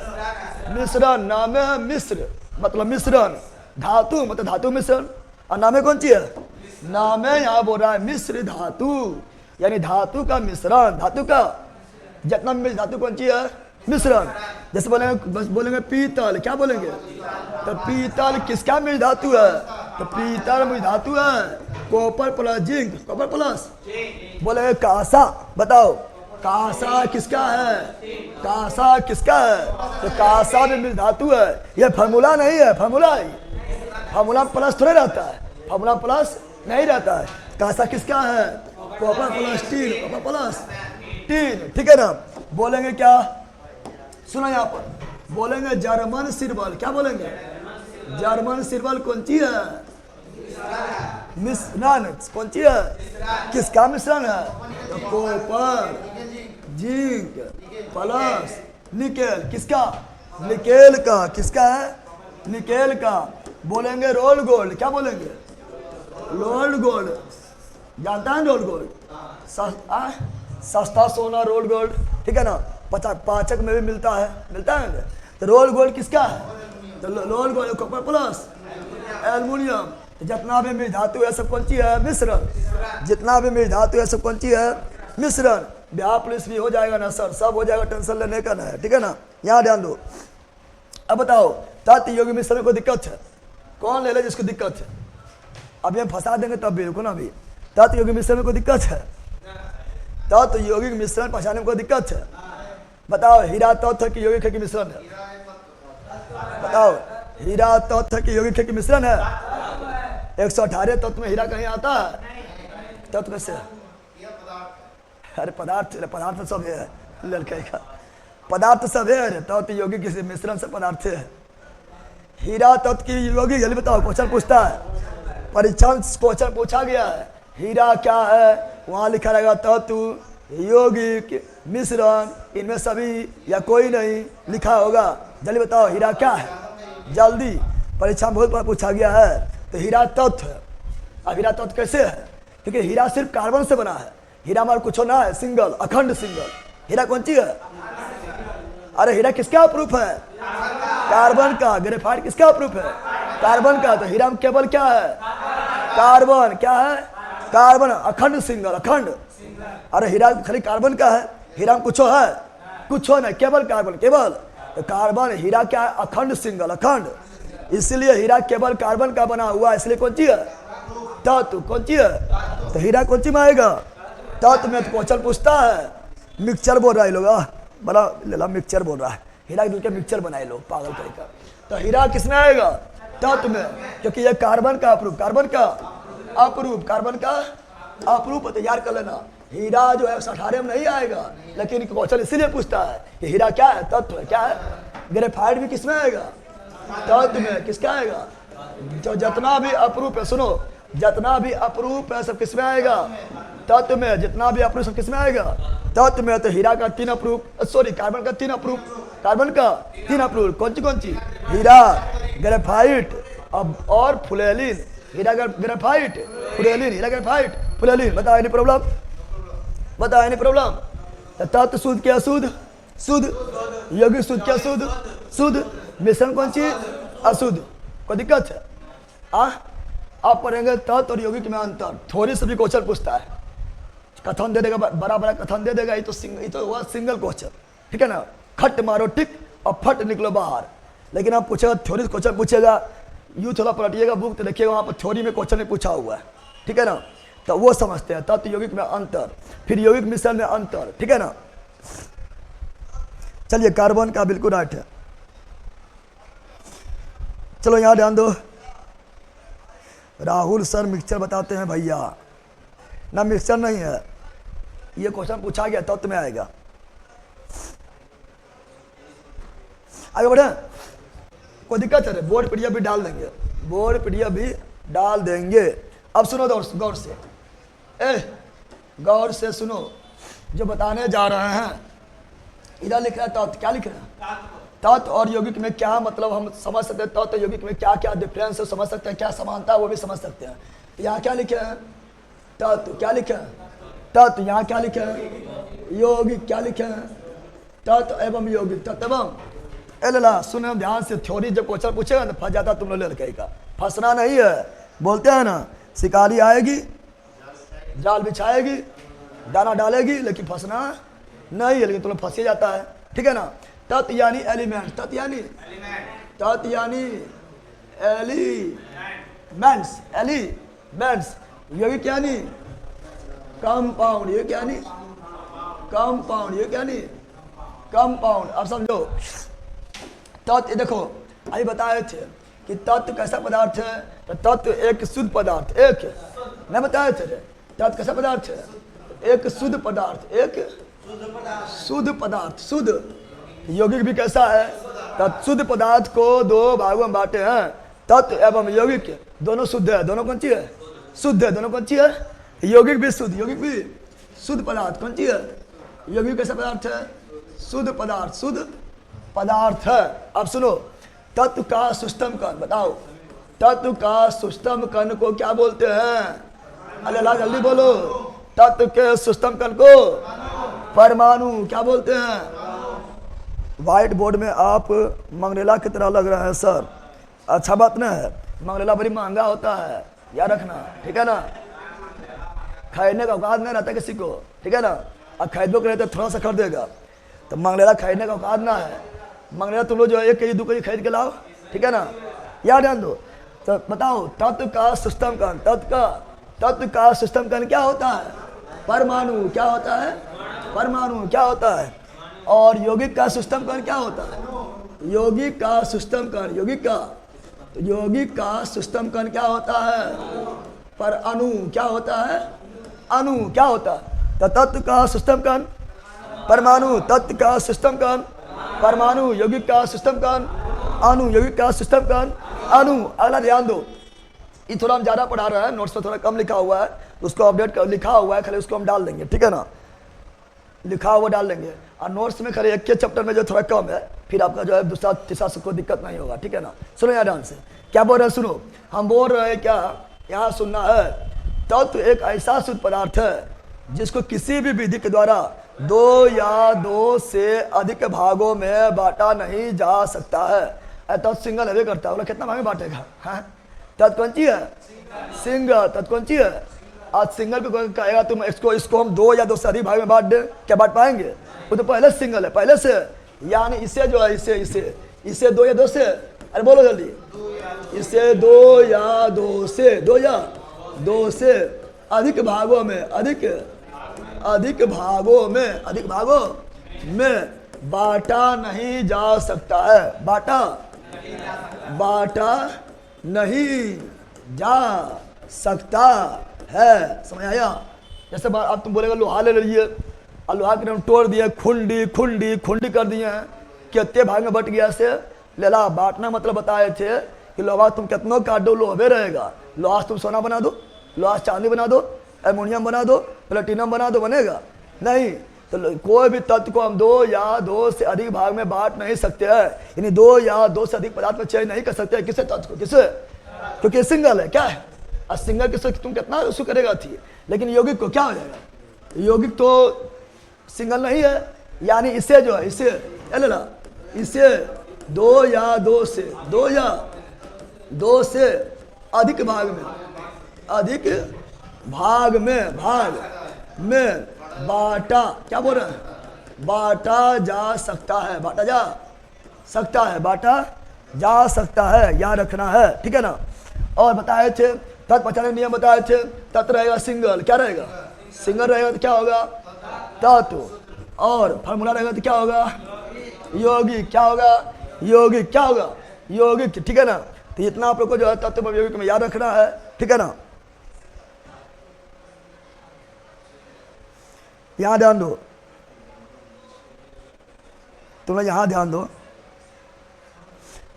मिश्रण। नाम है मिश्र मतलब मिश्रण, धातु मतलब धातु मिश्रण, और नामे कौन सी है, नामे यहाँ बोल रहा है मिश्र धातु, यानी धातु का मिश्रण, धातु का जितना भी धातु कौन सी है मिश्रण। जैसे बोलेंगे पीतल, क्या बोलेंगे, तो पीतल किसका मिश्र धातु है, तो पीतल मिश्र धातु है, copper plus zinc, copper plus. बोले कांसा, बताओ कांसा किसका है, कांसा किसका है, तो कांसा में मिश्र धातु है। ये फार्मूला नहीं है, फार्मूला है, फार्मूला प्लस थोड़े रहता है, फार्मूला प्लस नहीं रहता है। कांसा किसका है, copper plus tin, copper plus tin, ठीक है ना। बोलेंगे क्या, सुनो यहाँ पर बोलेंगे जर्मन सिरबल, क्या बोलेंगे जर्मन सिरबल कौन सी है, मिश्रण कौन चीज है? किसका मिश्रण है? तो कॉपर, जिंक प्लस निकेल। किसका? निकेल का। किसका है? निकेल का। बोलेंगे रोल गोल्ड। क्या बोलेंगे? Rolled gold. जानता है रोल्ड गोल्ड? सस्ता सोना रोल्ड गोल्ड, ठीक है ना? पाचक में भी मिलता है ना? तो रोल्ड गोल्ड किसका है? तो rolled gold copper plus aluminium. तो जितना भी मिल धातु है सब कौन सी है? मिश्रण। जितना भी मिल धातु है सब कौन सी है? मिश्रण। ब्याह पुलिस भी हो जाएगा ना सर, सब हो जाएगा, टेंशन लेने का ना है, ठीक है ना? यहाँ ध्यान दो। अब बताओ तत् योगी मिश्रण में कोई दिक्कत है? कौन ले ले जिसको दिक्कत है? अभी हम फंसा देंगे तब भी, रुको ना अभी। तत् योगी मिश्रण में कोई दिक्कत है? तत् यौगिक मिश्रण पहचानने में कोई दिक्कत है? बताओ हीरा तत्व की यौगिक है कि मिश्रण है? बताओ हीरा तत्व की यौगिक है कि मिश्रण है? 118 तत्व में हीरा कहीं आता है? तत्व कैसे? अरे पदार्थ, पदार्थ सब है लड़के का, पदार्थ सब है। तत्व यौगिक किसी मिश्रण से पदार्थ है। हीरा तत्व की यौगिक, जल्दी बताओ। क्वेश्चन पूछता है, परीक्षा में क्वेश्चन पूछा गया है, हीरा क्या है? वहां लिखा रहेगा तत्व यौगिक मिश्रण, इनमें सभी या कोई नहीं लिखा होगा। जल्दी बताओ हीरा क्या है? जल्दी, परीक्षा में बहुत बार पूछा गया है। तो हीरा तत्व है। अब हीरा तत्व कैसे है? क्योंकि हीरा सिर्फ कार्बन से बना है। हीरा हमारा कुछ ना है, सिंगल, अखंड सिंगल। हीरा कौन सी है? अरे हीरा किसका प्रूफ है? कार्बन का। ग्रेफाइट किसका प्रूफ है? कार्बन का। तो हीरा में केवल क्या है? कार्बन। क्या है? कार्बन, अखंड सिंगल, अखंड। अरे हीरा खाली कार्बन का है, हीरा में कुछ है? कुछ नहीं, केवल कार्बन, केवल। तो कार्बन, हीरा क्या है? अखंड सिंगल, अखंड। इसलिए हीरा केवल कार्बन का बना हुआ है। इसलिए कौन सी है? तत्व। कौन सी है? तो हीरा कौन सी में आएगा? तत्व में। तो क्वेश्चन पूछता है, मिक्सचर बोल रहा है लोग, बड़ा लेला मिक्सचर बोल रहा है। हीरा के दिल के मिक्सचर बनाए लोग, पागल करेगा। तो हीरा किसमें आएगा? तत्व में, क्योंकि ये कार्बन का अप्रूप, कार्बन का अप्रूप, कार्बन का अप्रूप तैयार कर लेना। हीरा जो है 118 में नहीं आएगा, लेकिन क्वेश्चन इसीलिए पूछता है कि हीरा क्या है? तत्व है। क्या है? ग्रेफाइट भी किसमें आएगा? तत्व में। किसका आएगा? जो जितना भी अप्रूप है, सुनो, जितना भी अप्रूप है सब किसमें आएगा? तत्व में। जितना भी अप्रूप सब किसमें आएगा? तत्व में। तो हीरा का 3 अप्रूप, सॉरी कार्बन का 3 अप्रूप, कार्बन का 3 अप्रूप। कौन सी? हीरा, ग्रेफाइट और फुलेलिन। हीरा ग्रेफाइट, फुलेलिन, हीरा ग्रेफाइट, फुलेलिन। बताओ एनी प्रॉब्लम? बताओ एनी प्रॉब्लम? तत्व शुद्ध क्या? शुद्ध, शुद्ध। यौगिक शुद्ध क्या? शुद्ध, शुद्ध। मिश्रण कौन सी? अशुद्ध। कोई दिक्कत है? आप पढ़ेंगे तत्व और यौगिक में अंतर। थोड़ी सी भी क्वेश्चन पूछता है, कथन दे देगा, बड़ा बड़ा कथन दे देगा। ये तो हुआ सिंगल क्वेश्चन, ठीक है ना? खट मारो टिक और फट निकलो बाहर। लेकिन आप पूछेगा थ्योरी क्वेश्चन पूछेगा, यूँ थोड़ा पलटिएगा बुक तो देखिएगा वहाँ पर थ्योरी में क्वेश्चन में पूछा हुआ है, ठीक है ना? तो वो समझते हैं तत्व यौगिक में अंतर, फिर यौगिक मिश्रण में अंतर, ठीक है ना? चलिए कार्बन का बिल्कुल राइट है। चलो यहाँ ध्यान दो। राहुल सर मिक्सचर बताते हैं भैया। ना मिक्सचर नहीं है, ये क्वेश्चन पूछा गया तत्व में आएगा। आगे बढ़े, कोई दिक्कत है? बोर्ड पीडीएफ भी डाल देंगे, बोर्ड पीडीएफ भी डाल देंगे। अब सुनो गौर से, गौर से सुनो जो बताने जा रहे हैं। इधर लिख रहा है तत्व, क्या लिख रहा है? तत्व और यौगिक में क्या मतलब हम समझ सकते हैं। तत्व यौगिक में क्या क्या डिफरेंस है समझ सकते हैं, क्या समानता है वो भी समझ सकते हैं। यहाँ क्या लिखे हैं? तत्व। क्या लिखे हैं? तत्व। यहाँ क्या लिखे हैं? यौगिक। क्या लिखे हैं? तत्व एवं यौगिक, तत्व एवं। ला सुनो ध्यान से, थ्योरी जब क्वेश्चन पूछेगा ना फंस जाता तुम लोग लड़के का। फंसना नहीं है, बोलते हैं ना शिकारी आएगी, जाल बिछाएगी, दाना डालेगी, लेकिन फंसना नहीं है, लेकिन तुम लोग फंस जाता है, ठीक है ना? तत्व यानी एलिमेंट, तत्व यानी एलिमेंट्स, एलिमेंट्स। यौगिक यानी कंपाउंड, यौगिक यानी कंपाउंड, यौगिक यानी कंपाउंड। अब समझो तत्व, देखो अभी बताए थे कि तत्व कैसा पदार्थ है। तो तत्व एक शुद्ध पदार्थ, एक मैं बताए थे तत्व कैसा पदार्थ है? एक शुद्ध पदार्थ, एक शुद्ध पदार्थ, शुद्ध। यौगिक भी कैसा है? तब शुद्ध पदार्थ को 2 भागों में बांटे हैं, तत्व एवं यौगिक दोनों शुद्ध है। दोनों कौन सी है? शुद्ध है। दोनों कौन सी है? यौगिक भी शुद्ध, यौगिक भी शुद्ध पदार्थ। कौन सी है? यौगिक कैसा पदार्थ है? शुद्ध पदार्थ, शुद्ध पदार्थ है। अब सुनो, तत्व का सुष्टम कण बताओ, तत्व का सुष्टम कण को क्या बोलते हैं? अरे ला जल्दी बोलो, तत्व के सुष्टम कण को परमाणु क्या बोलते हैं? व्हाइट बोर्ड में आप मंगरेला की तरह लग रहे हैं सर। अच्छा बात ना है, मंगरेला बड़ी महंगा होता है, याद रखना, ठीक है ना। खरीदने का औकात नहीं रहता किसी को, ठीक है ना। अब खरीदो के रहते थोड़ा सा खरीदेगा, तो मंगरेला खरीदने का औकात ना है। मंगरेला तुम लोग जो है 1 केजी 2 केजी खरीद के लाओ, ठीक है ना। याद ध्यान दो। तो बताओ, तत्व का सिस्टम कण, तत्व का सिस्टम कण क्या होता है? परमाणु। क्या होता है? परमाणु। क्या होता है? और यौगिक का सिस्टम कण क्या होता है? यौगिक का सिस्टम कण, यौगिक का सिस्टम कण क्या होता है? पर अणु। क्या होता है? अणु। क्या होता है? तो तत्व का सिस्टम कण परमाणु, तत्व का सिस्टम कण परमाणु, यौगिक का सिस्टम कण अणु, यौगिक का सिस्टम कण अणु। अगला ध्यान दो, ये थोड़ा हम ज़्यादा पढ़ा रहे हैं, नोट्स में थोड़ा कम लिखा हुआ है, उसको अपडेट कर, लिखा हुआ है खाली, उसको हम डाल देंगे, ठीक है ना। लिखा हुआ डाल देंगे, और नोट्स में खाली एक के चैप्टर में जो थोड़ा कम है, फिर आपका जो है दूसरा तीसरा से कोई दिक्कत नहीं होगा, ठीक है ना। सुनो यार ध्यान से, क्या बोल रहे हैं? सुनो, हम बोल रहे हैं क्या, यहाँ सुनना है। तत्व एक ऐसा शुद्ध पदार्थ है जिसको किसी भी विधि के द्वारा 2 या 2 से अधिक भागों में बांटा नहीं जा सकता है। तत्व सिंगल है करता है, कितना भाग में बांटेगा? हाँ, तत्व कौन सी है? सिंगल। तत्व कौन सी है? आज सिंगल पे कोई कहेगा तुम इसको हम 2 या 2 से अधिक भाग में बांट दे, क्या बांट पाएंगे? वो तो पहले सिंगल है, पहले से, यानी इसे जो है इसे 2 या 2 से, अरे बोलो जल्दी, इसे 2 या 2 से, 2 या 2 से अधिक भागों में, अधिक भागों में बांटा नहीं जा सकता है। बांटा नहीं जा सकता है, समझ आया? जैसे अब तुम बोलेगा लोहा ले लीजिए, और लोहा के हम तोड़ दिए, खुंडी कर दिए हैं, कितने भाग में बट गया से लेला। बांटना मतलब बताए थे कि लोहा तुम कितनों काट दो लोहे रहेगा। लोहा तुम सोना बना दो, लोहा चांदी बना दो, एल्युमिनियम बना दो, प्लेटिनम बना दो, बनेगा नहीं। तो कोई भी तत्व को हम 2 या 2 से अधिक भाग में बांट नहीं सकते हैं, यानी 2 या 2 से अधिक पदार्थ में चयन नहीं कर सकते हैं। किसे? तत्व को। किसे? क्योंकि सिंगल है। क्या है? और सिंगल किसे तुम कितना उसको करेगा थी, लेकिन यौगिक को क्या हो जाएगा? यौगिक तो सिंगल नहीं है, यानी इसे जो है इसे 2 या 2 से अधिक भाग में बांटा, क्या बोल रहे हैं? बांटा जा सकता है, याद रखना है, ठीक है ना। और बताए थे तत्व पहचानने नियम बताए थे। तत्व रहेगा सिंगल, क्या रहेगा? सिंगल रहेगा तो क्या होगा? तत्व। और फार्मूला रहेगा तो क्या होगा? यौगिक। क्या होगा? यौगिक। क्या होगा? यौगिक, ठीक है ना। तो इतना आप लोग को जो है तत्व और यौगिक में याद रखना है, ठीक है ना। यहाँ ध्यान दो, तुम लोग यहाँ ध्यान दो।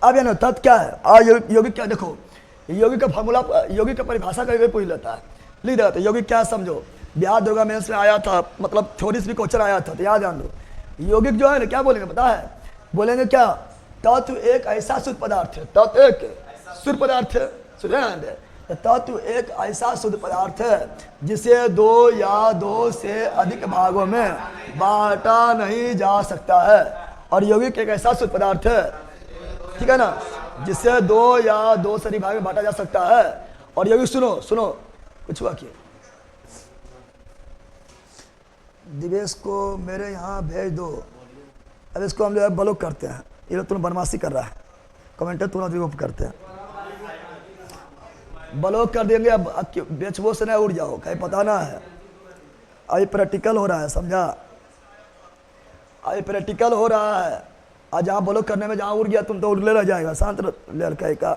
अब ये ना तत्व क्या है और यौगिक क्या? देखो, यौगिक का फार्मूला, यौगिक का परिभाषा कभी पूछ लेता है, लिख देता है यौगिक क्या समझो। बिहार दुर्गा मेंस में आया था, मतलब थ्योरी से भी क्वेश्चन आया था, तो यहाँ ध्यान दो। यौगिक जो है ना क्या बोलेंगे पता है? बोलेंगे क्या? तत्व एक ऐसा शुद्ध पदार्थ है, तत्व एक शुद्ध पदार्थ है, तत्व एक ऐसा शुद्ध पदार्थ है जिसे 2 या 2 से अधिक भागों में बांटा नहीं जा सकता है। और यौगिक एक ऐसा शुद्ध पदार्थ है, ठीक है ना, जिसे 2 या 2 से अधिक भाग में बांटा जा सकता है। और यौगिक सुनो कुछ हुआ कि दिवेश को मेरे यहाँ भेज दो। अब इसको हम जो है ब्लॉक करते हैं, ये लोग तुरंत बदमाशी कर रहा है, कमेंटर तुरंत रिमूव करते हैं, ब्लॉक कर देंगे। अब बेचबो से नहीं उड़ जाओ, कहीं पता ना है। अभी प्रैक्टिकल हो रहा है, समझा? अभी प्रैक्टिकल हो रहा है, और जहाँ ब्लॉक करने में जहाँ उड़ गया तुम तो उड़ले रह जाएगा। शांत लड़का का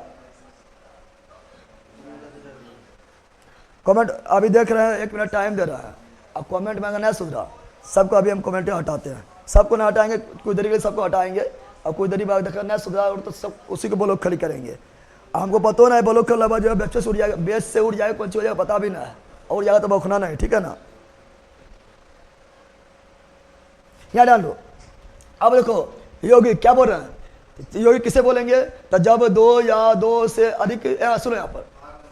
कमेंट अभी देख रहे हैं, 1 मिनट टाइम दे रहा है। अब कमेंट में अगर नहीं सुधरा, सबको अभी हम कमेंटें हटाते हैं, सबको ना हटाएंगे, कुछ देरी के लिए सबको हटाएंगे, और कुछ देरी बाद देखकर नहीं सुधरा और तो सब उसी को ब्लॉक खड़ी करेंगे। हमको पता ना है, बोलो के अलावा जो है बेच से उड़ जाएगा, बेच से उड़ जाएगा, कौन सी हो जाएगा पता भी ना है, और जाएगा तो बौखना नहीं, ठीक है ना। यहाँ डाल लो। अब देखो योगी क्या बोल रहे हैं, योगी किसे बोलेंगे, तो जब दो या दो से अधिक, सुनो यहाँ पर,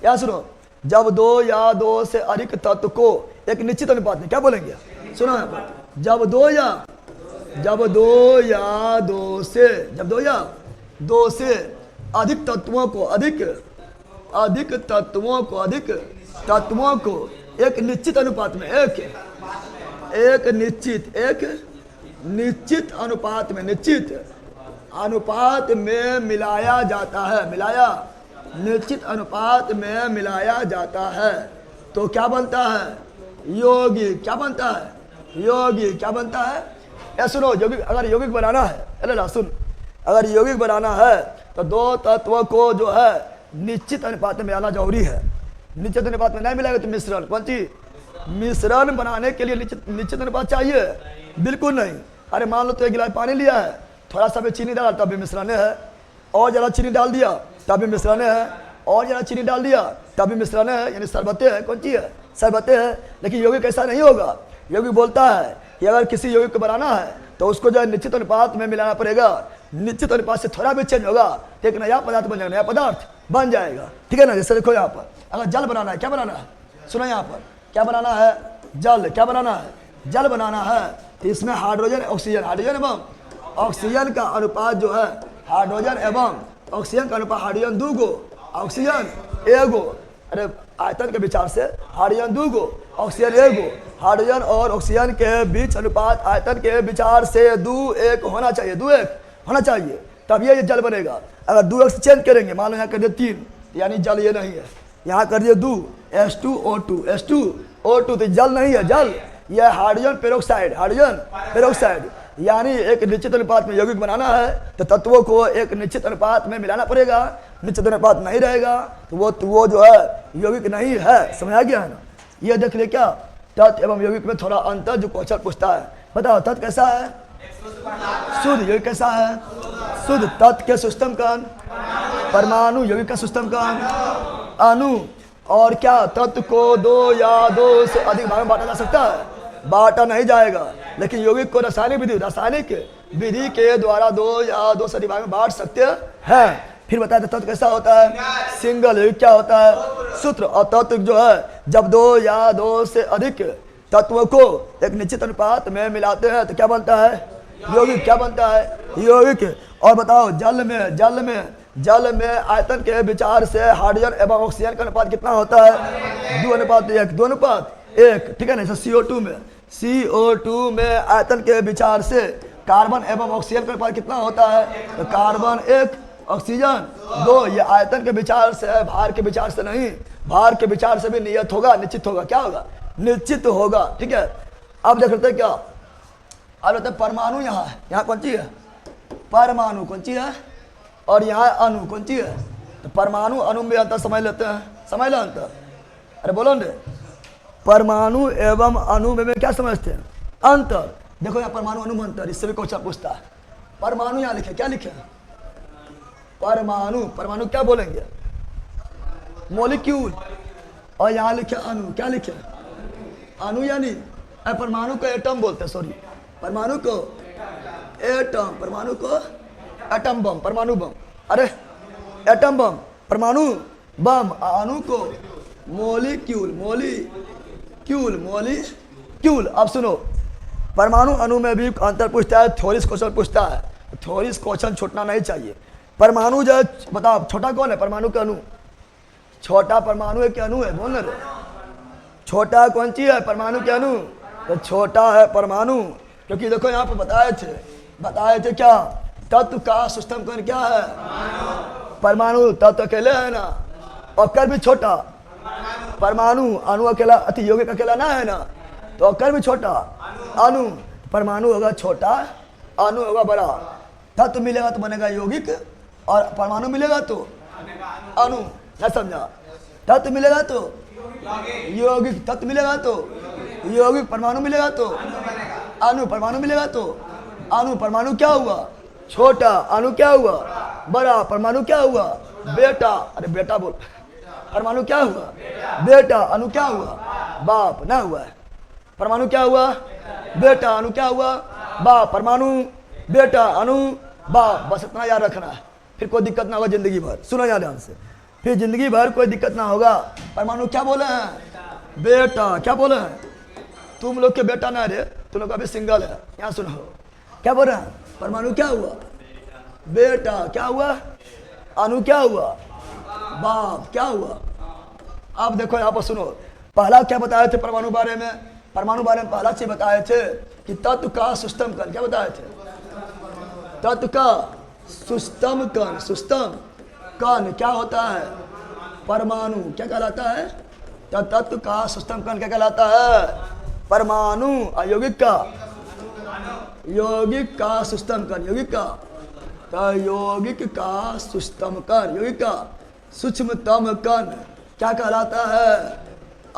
यहाँ सुनो, जब दो या दो से अधिक तत्व को एक निश्चित अनुपात में, क्या बोलेंगे, सुनो यहाँ पर, जब दो या दो से अधिक तत्वों को एक निश्चित अनुपात में, एक निश्चित अनुपात में मिलाया जाता है, निश्चित अनुपात में मिलाया जाता है, तो क्या बनता है, योगी क्या बनता है, या सुनो, यौगिक अगर यौगिक बनाना है, अरे सुन, अगर यौगिक बनाना है तो दो तत्वों को जो है निश्चित अनुपात में मिलाना जरूरी है। निश्चित अनुपात में नहीं मिलेगा तो मिश्रण, कौन सी, मिश्रण बनाने के लिए निश्चित अनुपात चाहिए, बिल्कुल नहीं। अरे मान लो तो एक गिलास पानी लिया है, थोड़ा सा भी चीनी डाला तब भी मिश्रण है, और ज़रा चीनी डाल दिया तब भी मिश्रण है, और ज़रा चीनी डाल दिया तब भी मिश्रण है, यानी शरबतें है, कौन सी है, शरबतें है। लेकिन यौगिक ऐसा नहीं होगा, यौगिक बोलता है कि अगर किसी यौगिक को बनाना है तो उसको जो है निश्चित अनुपात में मिलाना पड़ेगा, निश्चित अनुपात से थोड़ा भी चेंज होगा तो एक नया पदार्थ बन जाएगा, नया पदार्थ बन जाएगा, ठीक है ना। जैसे देखो यहाँ पर अगर जल बनाना है, क्या बनाना है, सुनो यहाँ पर क्या बनाना है, जल, क्या बनाना है, जल बनाना है, तो इसमें हाइड्रोजन एवं ऑक्सीजन का अनुपात जो है, हाइड्रोजन एवं ऑक्सीजन का अनुपात, हाइड्रोजन 2 गो, ऑक्सीजन 1 गो, अरे आयतन के विचार से हाइड्रोजन 2 गो, ऑक्सीजन 1 गो, हाइड्रोजन और ऑक्सीजन के बीच अनुपात आयतन के विचार से 2:1 होना चाहिए, 2:1 होना चाहिए, तब ये जल बनेगा। अगर 2 से चेंज करेंगे, मान लो यहाँ कर दिए 3, यानी जल ये नहीं है, यहाँ कर दिए 2 H2O2 तो जल नहीं है, जल यह हाइड्रोजन पेरोक्साइड, यानी एक निश्चित अनुपात में यौगिक बनाना है तो तत्वों को एक निश्चित अनुपात में मिलाना पड़ेगा, निश्चित अनुपात नहीं रहेगा तो वो जो है यौगिक नहीं है, समझ आ गया है ना। ये देख ले क्या, तत्व एवं यौगिक में थोड़ा अंतर जो क्वेश्चन पूछता है, बताओ तत्व कैसा है, शुद्ध, यौगिक कैसा है, शुद्ध, तत्व के सुस्तम कण, परमाणु, यौगिक का सुस्तम कण, अणु, और क्या तत्व को 2 या 2 से अधिक भाग में बांटा जा सकता है, बांटा नहीं जाएगा, लेकिन यौगिक को रासायनिक विधि के द्वारा 2 या 2 से अधिक भाग में बांट सकते हैं। फिर बताया तत्व कैसा होता है, सिंगल, यौगिक क्या होता है, सूत्र, और तत्व जो है जब 2 या 2 से अधिक तत्वों को एक निश्चित अनुपात में मिलाते हैं तो क्या बनता है, यौगिक, क्या बनता है, यौगिक। और बताओ जल में आयतन के विचार से हाइड्रोजन एवं ऑक्सीजन का अनुपात कितना होता है, 2:1, ठीक है ना। CO2 में आयतन के विचार से कार्बन एवं ऑक्सीजन का अनुपात कितना होता है, तो कार्बन 1, ऑक्सीजन 2, ये आयतन के विचार से है, भार के विचार से नहीं, भार के विचार से भी निश्चित होगा, क्या होगा, निश्चित होगा, ठीक है। अब देख लेते क्या, अब लेते परमाणु, यहाँ कौन सी है, परमाणु कौन सी है, और यहाँ अणु कौन सी है, तो परमाणु अणु में अंतर समझ लेते हैं, समझ लो अंतर, अरे बोलो ने, परमाणु एवं अणु में क्या समझते हैं, अंतर। देखो यहाँ परमाणु अणु में अंतर, इससे भी क्वेश्चन पूछता है। परमाणु यहाँ लिखे, क्या लिखे, परमाणु क्या बोलेंगे, मॉलिक्यूल, और यहाँ लिखे अणु, क्या लिखे, अणु, यानी परमाणु को एटम बोलते हैं, सॉरी, परमाणु को एटम बम, परमाणु बम, अरे एटम बम, परमाणु बम, अणु को मॉलिक्यूल। अब सुनो, परमाणु अणु में भी अंतर पूछता है, थ्योरीज क्वेश्चन पूछता है, थ्योरीज क्वेश्चन छूटना नहीं चाहिए। परमाणु जो बताओ छोटा कौन है, परमाणु का अणु, छोटा परमाणु है क्या अणु है, बोल रहे, छोटा कौन सी है, परमाणु के अणु, तो छोटा है परमाणु, क्योंकि देखो यहाँ पर बताए थे क्या, तत्व का सुस्तम कण क्या है, परमाणु, तत्व अकेले है ना, अक्कर भी छोटा, परमाणु, अणु अकेला, अति यौगिक अकेला ना है ना, तो अक्कर भी छोटा, अणु, परमाणु होगा छोटा, अणु होगा बड़ा, तत्व मिलेगा तो बनेगा यौगिक, और परमाणु मिलेगा तो अणु, ना समझा, तत्व मिलेगा तो यौगिक, तत्व मिलेगा तो यौगिक, परमाणु मिलेगा तो अणु, परमाणु मिलेगा तो अणु, परमाणु क्या हुआ, छोटा, अणु क्या हुआ, बड़ा, परमाणु क्या हुआ, बेटा, अरे बेटा बोल, परमाणु क्या हुआ? बेटा। अणु क्या हुआ? बाप। ना हुआ है। परमाणु क्या हुआ? बेटा। अणु क्या हुआ? बाप। परमाणु, बेटा, अणु, बाप। बस इतना याद रखना है, फिर कोई दिक्कत ना होगा जिंदगी भर। सुनो यार ध्यान से, फिर जिंदगी भर कोई दिक्कत ना होगा। परमाणु क्या बोले हैं? बेटा। क्या बोले हैं? तुम लोग के बेटा ना रे, तुम लोग अभी सिंगल है। यहाँ सुनो, क्या बोल रहे हैं? परमाणु क्या हुआ? बेटा। क्या हुआ? अणु क्या हुआ? बाप। क्या हुआ? अब देखो यहाँ पर सुनो, पहला क्या बताए थे परमाणु बारे में? परमाणु बारे में पहला चीज बताए थे कि तत्व का सुस्तम कण। क्या बताए थे? तत्व का सुस्तम कण। सुस्तम कण क्या होता है? परमाणु। क्या कहलाता है? तत्व का सुस्तम कण क्या कहलाता है? परमाणु। यौगिक का, यौगिक का सुस्तम कण। यौगिक का, तो यौगिक का सुस्तम कण, यौगिक का सूक्ष्मतम कण क्या कहलाता है?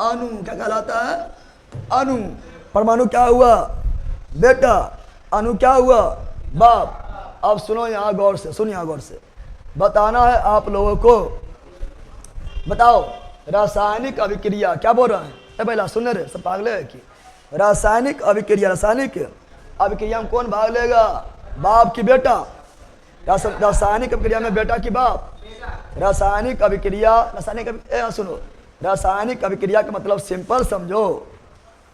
अणु। क्या कहलाता है? अणु। परमाणु क्या हुआ? बेटा। अणु क्या हुआ? बाप। अब सुनो यहाँ गौर से, सुनो यहाँ गौर से, बताना है आप लोगों को। बताओ रासायनिक अभिक्रिया। क्या बोल रहे हैं? पहला सुन रहे, सब भाग ले कि रासायनिक अभिक्रिया, रासायनिक अभिक्रिया में कौन भाग लेगा? बाप की बेटा। रासायनिक अभिक्रिया में बेटा की बाप। रासायनिक अभिक्रिया, सुनो, रासायनिक अभिक्रिया का मतलब सिंपल समझो,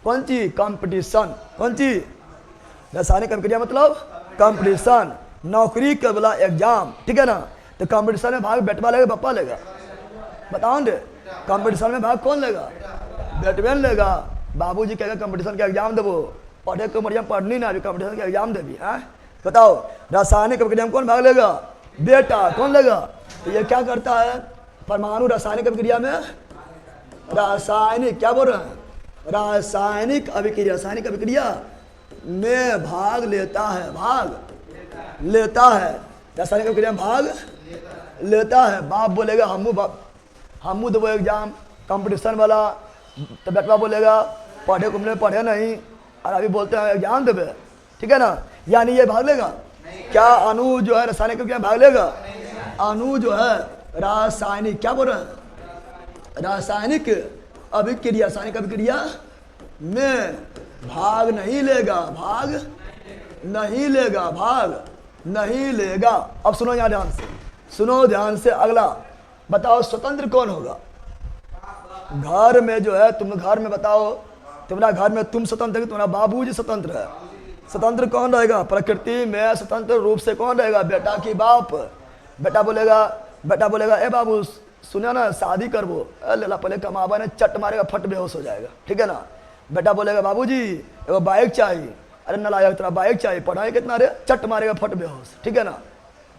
कौन चीज? कंपटीशन। कौन चीज? रासायनिक अभिक्रिया मतलब कंपटीशन, नौकरी के वाला एग्जाम, ठीक है ना? तो कंपटीशन में भाग बेटवा लेगा पप्पा लेगा? बताओ रे, कंपटीशन में भाग कौन लेगा? बेटवेन लेगा। बाबूजी कहेगा कंपटीशन का एग्जाम देवो, पढ़े को मरियम पढ़नी ना, कंपटीशन का एग्जाम देवी है। बताओ रासायनिक अभिक्रिया में कौन भाग लेगा? बेटा। कौन लेगा? तो ये क्या करता है? परमाणु रासायनिक अभिक्रिया में, रासायनिक, क्या बोल रहे हैं? रासायनिक अभिक्रिया, रासायनिक अभिक्रिया में भाग लेता है, भाग लेता है। रासायनिक अभिक्रिया में भाग लेता है। बाप बोलेगा हमू देवो एग्जाम कंपटीशन वाला, तो बेटवा बोलेगा पढ़े कुमने पढ़े नहीं, और अभी बोलते हैं एग्जाम देवे, ठीक है ना? यानी ये भाग लेगा क्या? अणु जो है रासायनिक अभिक्रिया भाग लेगा? अणु जो है रासायनिक, क्या बोल रहे हैं? रासायनिक अभिक्रिया, रासायनिक अभिक्रिया में भाग नहीं लेगा, भाग नहीं लेगा, भाग नहीं लेगा। अब सुनो यहाँ ध्यान से, सुनो ध्यान से। अगला बताओ स्वतंत्र कौन होगा? घर में जो है, तुम घर में बताओ, तुम्हारा घर में तुम स्वतंत्र है, तुम्हारा बाबूजी स्वतंत्र है। स्वतंत्र कौन रहेगा? प्रकृति में स्वतंत्र रूप से कौन रहेगा? बेटा की बाप। बेटा बोलेगा ए बाबू सुनिए ना, शादी करबो, लेला पहले कमाबा ने, चट मारेगा, फट बेहोश हो जाएगा, ठीक है ना? बेटा बोलेगा बाबूजी एगो बाइक चाहिए, अरे नलायक तेरा बाइक चाहिए, पढ़ाई कितना रे, चट मारेगा, फट बेहोश, ठीक है ना?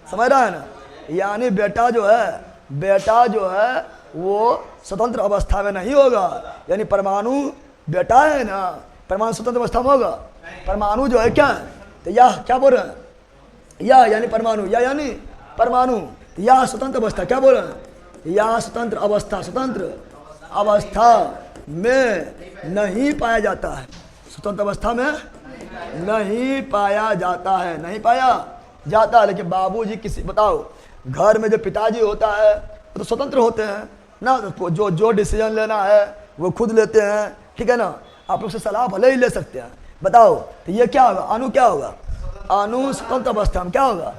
समझ रहा है ना? यानी बेटा जो है वो स्वतंत्र अवस्था में नहीं होगा। यानी परमाणु बेटा है ना, परमाणु स्वतंत्र अवस्था में होगा। परमाणु जो है क्या है? तो यह क्या बोल रहे हैं? या यानी परमाणु, या यानी परमाणु, या स्वतंत्र अवस्था, क्या बोल रहे हैं? या स्वतंत्र अवस्था, स्वतंत्र अवस्था में नहीं पाया जाता है। स्वतंत्र अवस्था में नहीं पाया जाता है, नहीं पाया जाता है। लेकिन बाबूजी किसी, बताओ घर में जो पिताजी होता है वो तो स्वतंत्र होते हैं ना, तो जो डिसीजन लेना है वो खुद लेते हैं, ठीक है ना? आप लोग से सलाह भले ही ले सकते हैं। बताओ तो ये क्या होगा? अणु क्या होगा? अणु स्वतंत्र अवस्था में क्या होगा?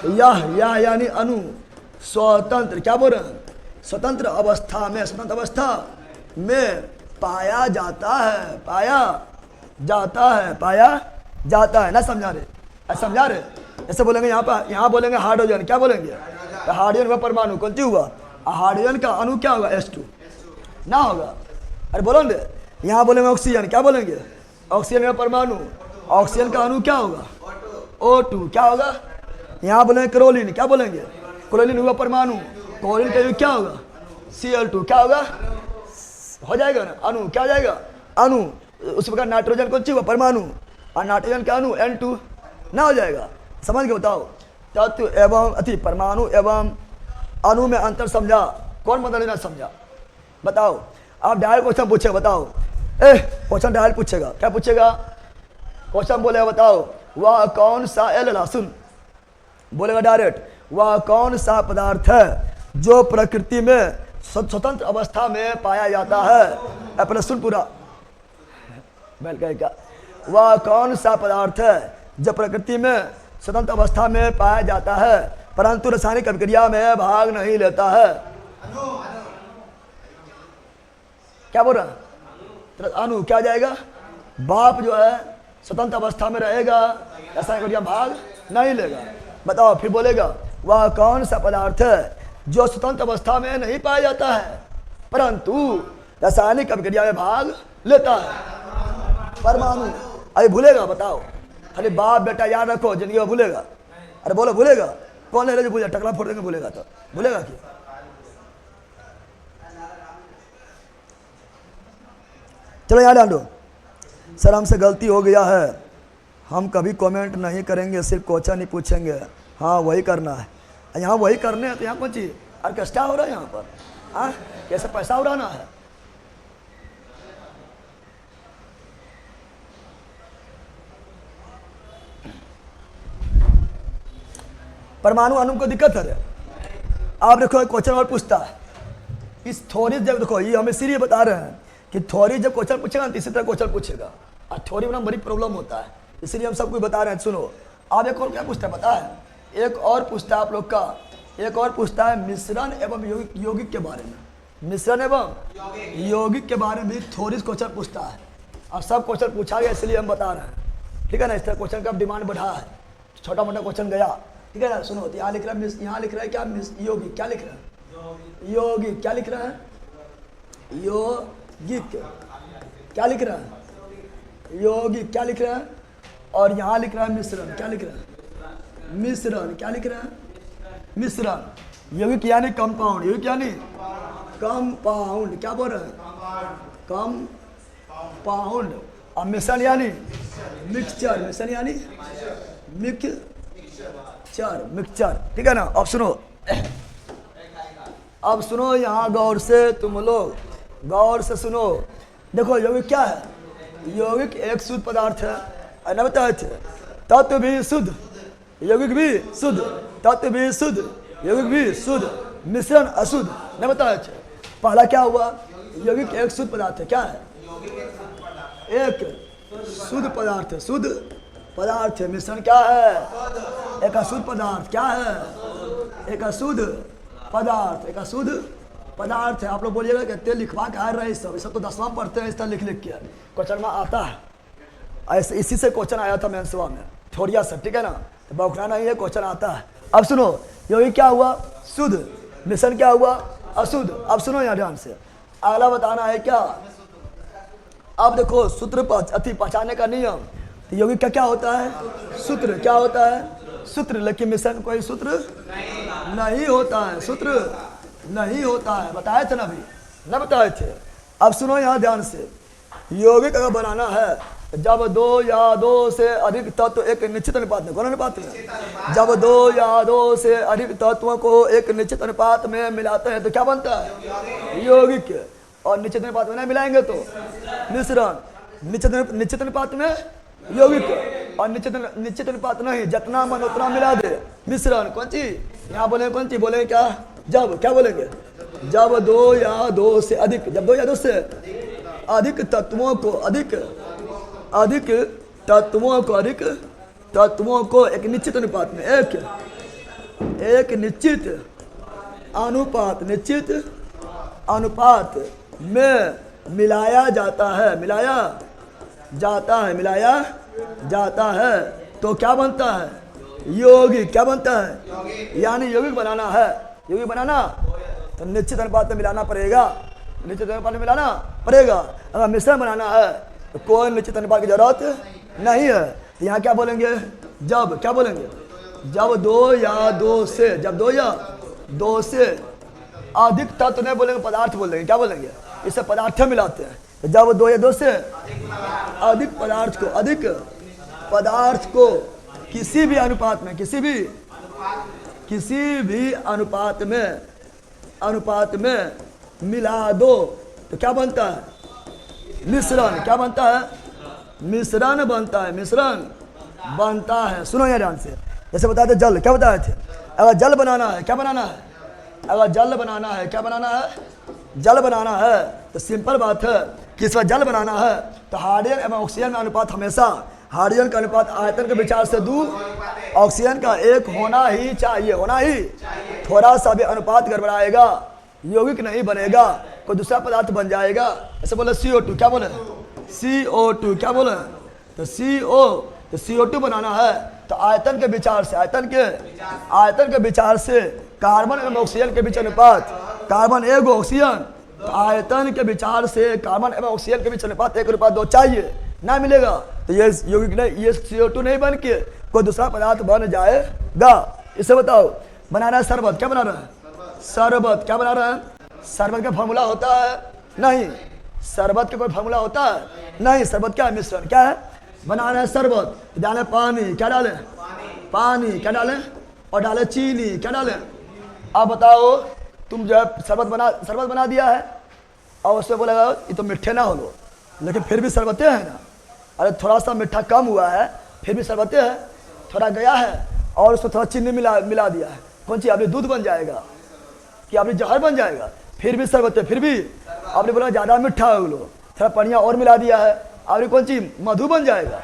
तो यह यानी अणु स्वतंत्र, क्या बोल रहे हैं? स्वतंत्र अवस्था में, स्वतंत्र अवस्था में पाया जाता है, पाया जाता है, पाया जाता है। ना समझा रहे? समझा रहे? ऐसे बोलेंगे यहाँ बोलेंगे हाइड्रोजन, क्या बोलेंगे? तो हाइड्रोजन का परमाणु कौन सी हुआ? हाइड्रोजन का अणु क्या होगा? H2 ना होगा? अरे बोलो ना, यहाँ बोलेंगे ऑक्सीजन, क्या बोलेंगे? ऑक्सीजन का परमाणु, ऑक्सीजन का अणु क्या होगा? O2 क्या होगा? यहाँ बोलेंगे क्लोरीन, क्या बोलेंगे? क्लोरीन हुआ परमाणु, क्लोरीन का क्या होगा? Cl2 क्या होगा? हो जाएगा ना अणु, क्या हो जाएगा? अणु। उस प्रकार नाइट्रोजन कौन सी हुआ? परमाणु, और नाइट्रोजन का अणु N2 ना हो जाएगा? समझ के बताओ। तत्व एवं अति परमाणु एवं अणु में अंतर समझा? कौन मतलब लेना समझा? बताओ। आप डायरेक्ट क्वेश्चन पूछेगा, बताओ। क्वेश्चन डायरेक्ट पूछेगा, क्या पूछेगा? क्वेश्चन बोलेगा बताओ वह कौन सा, सुन बोलेगा डायरेक्ट, वह कौन सा पदार्थ है जो प्रकृति में स्वतंत्र अवस्था में पाया जाता है। अपना सुन पूरा, बैल कहेगा वह कौन सा पदार्थ है जो प्रकृति में स्वतंत्र अवस्था में पाया जाता है परंतु रासायनिक अभिक्रिया में भाग नहीं लेता है। क्या बोल रहा? अनु क्या जाएगा? बाप जो है स्वतंत्र अवस्था में रहेगा, रासायनिक अभिक्रिया भाग नहीं लेगा। बताओ फिर बोलेगा वह कौन सा पदार्थ है जो स्वतंत्र अवस्था में नहीं पाया जाता है परंतु रासायनिक अभिक्रिया में भाग लेता है। परमाणु। अरे भूलेगा? बताओ, खाली बाप बेटा याद रखो, जिंदगी में भूलेगा। अरे बोलो भूलेगा? कौन है जो भूलेगा? टकला फोड़ देंगे, भूलेगा तो भूलेगा कि? चलो यहाँ डाल दो। सर हमसे गलती हो गया है, हम कभी कमेंट नहीं करेंगे, सिर्फ क्वेश्चन ही पूछेंगे। हाँ वही करना है, यहाँ वही करने हैं। तो यहाँ कौन चीज ऑर्केस्ट्रा हो रहा है यहाँ पर? हाँ कैसे पैसा उड़ाना है? परमाणु अणु को दिक्कत है। आप देखो क्वेश्चन और पूछता है इस थ्योरी, जब देखो ये हमें सीरियस बता रहे हैं कि थ्योरी जब क्वेश्चन पूछेगा इसी तरह क्वेश्चन पूछेगा और थ्योरी में बड़ी प्रॉब्लम होता है, इसलिए हम सबको बता रहे हैं। सुनो आप एक और क्या पूछता है पता है? एक और पूछता है आप लोग का, एक और पूछता है मिश्रण एवं यौगिक के बारे में। मिश्रण एवं यौगिक के बारे में थ्योरी क्वेश्चन पूछता है और सब क्वेश्चन पूछा गया इसलिए हम बता रहे हैं। ठीक है ना? इस तरह क्वेश्चन का डिमांड बढ़ा है, छोटा मोटा क्वेश्चन गया। ठीक है ना? सुनो यहाँ लिख रहा है, यहाँ लिख रहा है क्या? यौगिक। क्या लिख रहा है? यौगिक। क्या लिख रहा है? यौगिक। क्या लिख रहा है? यौगिक। क्या लिख रहा है? और यहाँ लिख रहा है मिश्रण। क्या लिख रहा है? मिश्रण। क्या लिख रहा है? मिश्रण। यौगिक यानी कंपाउंड, यौगिक यानी कंपाउंड। क्या बोल रहे हैं? कंपाउंड। और मिश्रण यानी मिक्सचर। मिश्रण यानी मिक्सचर। ठीक है ना? अब सुनो, अब सुनो यहाँ गौर से, तुम लोग गौर से सुनो। देखो यौगिक क्या है? यौगिक एक शुद्ध पदार्थ है ना? बताए थे तत्व भी शुद्ध, यौगिक भी शुद्ध, तत्व भी शुद्ध, यौगिक भी शुद्ध, मिश्रण अशुद्ध न बताए थे। पहला क्या हुआ? यौगिक एक शुद्ध पदार्थ है। क्या है? एक शुद्ध पदार्थ है, शुद्ध पदार्थ है। मिश्रण क्या है? एक अशुद्ध पदार्थ। क्या है? एक अशुद्ध पदार्थ। एक अशुद्ध पदार्थ है। आप लोग बोलिएगा कहते लिखवा के आ रहे हैं, सब तो 10वां पढ़ते हैं, इस तरह लिख के क्वेश्चन में आता है। ऐसे इसी से क्वेश्चन आया था मेंसवा में थोड़िया से। ठीक है ना? तो बौखना नहीं है, क्वेश्चन आता है। अब सुनो यौगिक क्या हुआ? शुद्ध। मिश्रण क्या हुआ? अशुद्ध। अब सुनो यहाँ ध्यान से, अगला बताना है क्या? अब देखो सूत्र पहचानने का नियम। तो यौगिक का क्या होता है? सूत्र। क्या होता है? सूत्र। लेकिन मिश्रण कोई सूत्र नहीं होता है, सूत्र नहीं होता है। बताए थे ना अभी? न बताए थे? अब सुनो यहाँ ध्यान से, यौगिक अगर बनाना है जब दो या दो से अधिक तत्व एक निश्चित अनुपात में, कौन अनुपात में? जब दो या दो से अधिक तत्वों को एक निश्चित अनुपात में मिलाते हैं तो क्या बनता है? यौगिक। और निश्चित अनुपात में नहीं मिलाएंगे तो मिश्रण। निश्चित अनुपात में यौगिक और निश्चित अनुपात नहीं, जितना मन उतना मिला दे मिश्रण। कौन चीज? यहाँ बोले कौन चीज बोले? क्या? जब। क्या बोलेंगे? जब दो या दो से अधिक, जब दो या दो से अधिक तत्वों को अधिक तत्वों को एक निश्चित अनुपात में, एक निश्चित अनुपात में मिलाया जाता है तो क्या बनता है? यौगिक। क्या बनता है? यानी यौगिक बनाना है, यौगिक बनाना तो निश्चित अनुपात में मिलाना पड़ेगा, निश्चित अनुपात में मिलाना पड़ेगा। अगर मिश्रण बनाना है तो कोई निश्चित अनुपात की जरूरत नहीं है। तो यहाँ क्या बोलेंगे? जब। क्या बोलेंगे? जब दो या दो से, जब दो या दो से अधिक तत्व नहीं बोलेंगे, पदार्थ बोलेंगे। क्या बोलेंगे? इससे पदार्थ मिलाते हैं। तो जब दो या दो से अधिक पदार्थ को किसी भी अनुपात में, किसी भी अनुपात में मिला दो तो क्या बनता है? मिश्रण। क्या बनता है? मिश्रण बनता है, मिश्रण बनता है। सुनो यार ध्यान से, जैसे बताए थे जल। क्या बताए थे? अगर जल बनाना है, क्या बनाना है? अगर जल बनाना है, क्या बनाना है, जल बनाना है, तो सिंपल बात है कि इसमें जल बनाना है तो हाइड्रोजन एवं ऑक्सीजन का अनुपात हमेशा हाइड्रोजन का अनुपात आयतन के विचार से 2, ऑक्सीजन का 1 होना ही चाहिए, होना ही। थोड़ा सा भी अनुपात गड़बड़ाएगा, यौगिक नहीं बनेगा, कोई दूसरा पदार्थ बन जाएगा। ऐसे बोले CO2, क्या बोले, CO2, क्या बोले, तो CO2 बनाना है तो आयतन के विचार से, आयतन के विचार से कार्बन एवं ऑक्सीजन के बीच अनुपात, कार्बन 1 ऑक्सीजन, तो आयतन के विचार से कार्बन एवं ऑक्सीजन के बीच अनुपात 1:2 चाहिए, ना मिलेगा तो ये यौगिक नहीं, ये CO2 नहीं बन के कोई दूसरा पदार्थ बन जाएगा। इसे बताओ, बनाना है शरबत, क्या बना रहा है, शरबत, क्या बना रहा है, शरबत का फॉर्मूला होता है, नहीं, शरबत का कोई फॉर्मूला होता है नहीं। शरबत क्या है, मिश्रण, क्या है, बनाना है शरबत, डालें पानी, क्या डालें, पानी, क्या डालें, और डालें चीनी, क्या डालें। अब बताओ, तुम जो है शरबत बना दिया है और उससे बोलेगा ये तो मीठे ना हो लो, लेकिन फिर भी शरबतें हैं ना। अरे थोड़ा सा मीठा कम हुआ है, फिर भी शरबतें हैं, थोड़ा गया है और उसको थोड़ा चीनी मिला दिया है, कौन सी आपने दूध बन जाएगा कि आपने जहर बन जाएगा, फिर भी शरबतें, फिर भी आपने बोला ज़्यादा मीठा हो लो, थोड़ा पानिया और मिला दिया है, आपने कौन सी मधु बन जाएगा,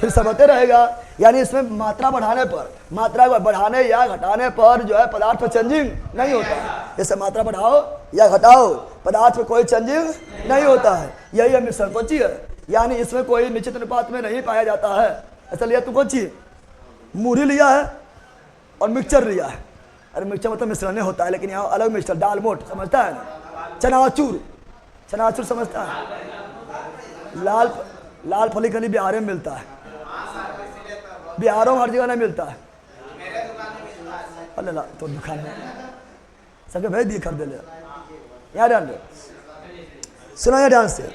फिर शरबतें रहेगा। यानी इसमें मात्रा बढ़ाने पर, मात्रा बढ़ाने या घटाने पर जो है पदार्थ में चेंजिंग नहीं होता है। जैसे मात्रा बढ़ाओ या घटाओ, पदार्थ में कोई चेंजिंग नहीं होता है। यही है मिश्रण, कौन सी है, यानी इसमें कोई निश्चित अनुपात में नहीं पाया जाता है। ऐसा लिया तू कौन सी, मूढ़ी लिया है और मिक्सचर लिया है। अरे मिक्सचर मतलब मिश्रण नहीं होता है, लेकिन यहाँ अलग मिक्सचर, दाल मोट समझता है ना, चनाचूर समझता है, लाल फली खाली बिहार में मिलता है, बिहारों में हर जगह नहीं मिलता है। अल्लाह तो दुकान में सबके भाई दिए खरीदे ले, यहाँ ध्यान दो, सुनो यहाँ ध्यान से,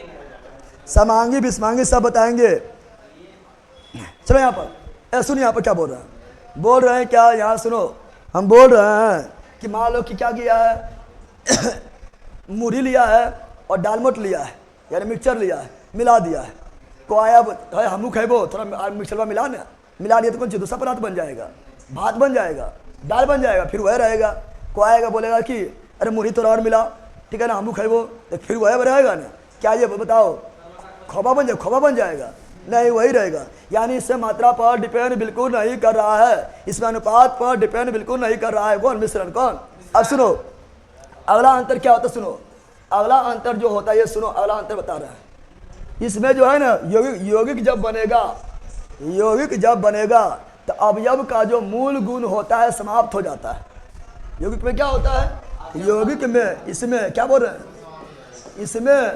समांगी विस्मांगी सब बताएंगे। चलो यहाँ पर सुनो, यहाँ पर क्या बोल रहे हैं क्या, यहाँ सुनो, हम बोल रहे हैं कि मान लो कि क्या किया है मूढ़ी लिया है और दालमोट लिया है, यानी मिक्सचर लिया है, मिला दिया है, को आया है हमू खेबो, थोड़ा मिक्सचर में मिला दिया तो कौन सी दूसरा पदार्थ बन जाएगा, भात बन जाएगा, दाल बन जाएगा, फिर वह रहेगा। को आएगा बोलेगा कि अरे मूढ़ी थोड़ा और मिला, ठीक है ना, हमू खेबो, तो फिर वह रहेगा ना, क्या ये बताओ, खोबा बन जाएगा, नहीं वही रहेगा। यानी इससे मात्रा पर डिपेंड बिल्कुल नहीं कर रहा है, इसमें अनुपात पर डिपेंड बिल्कुल नहीं कर रहा है। कौन, मिश्रण, कौन। अब सुनो अगला अंतर क्या होता है, सुनो अगला अंतर जो होता है, ये सुनो अगला अंतर बता रहा है। इसमें जो है ना यौगिक जब बनेगा तो अवयव का जो मूल गुण होता है समाप्त हो जाता है। यौगिक में क्या होता है, यौगिक में इसमें क्या बोल रहे हैं, इसमें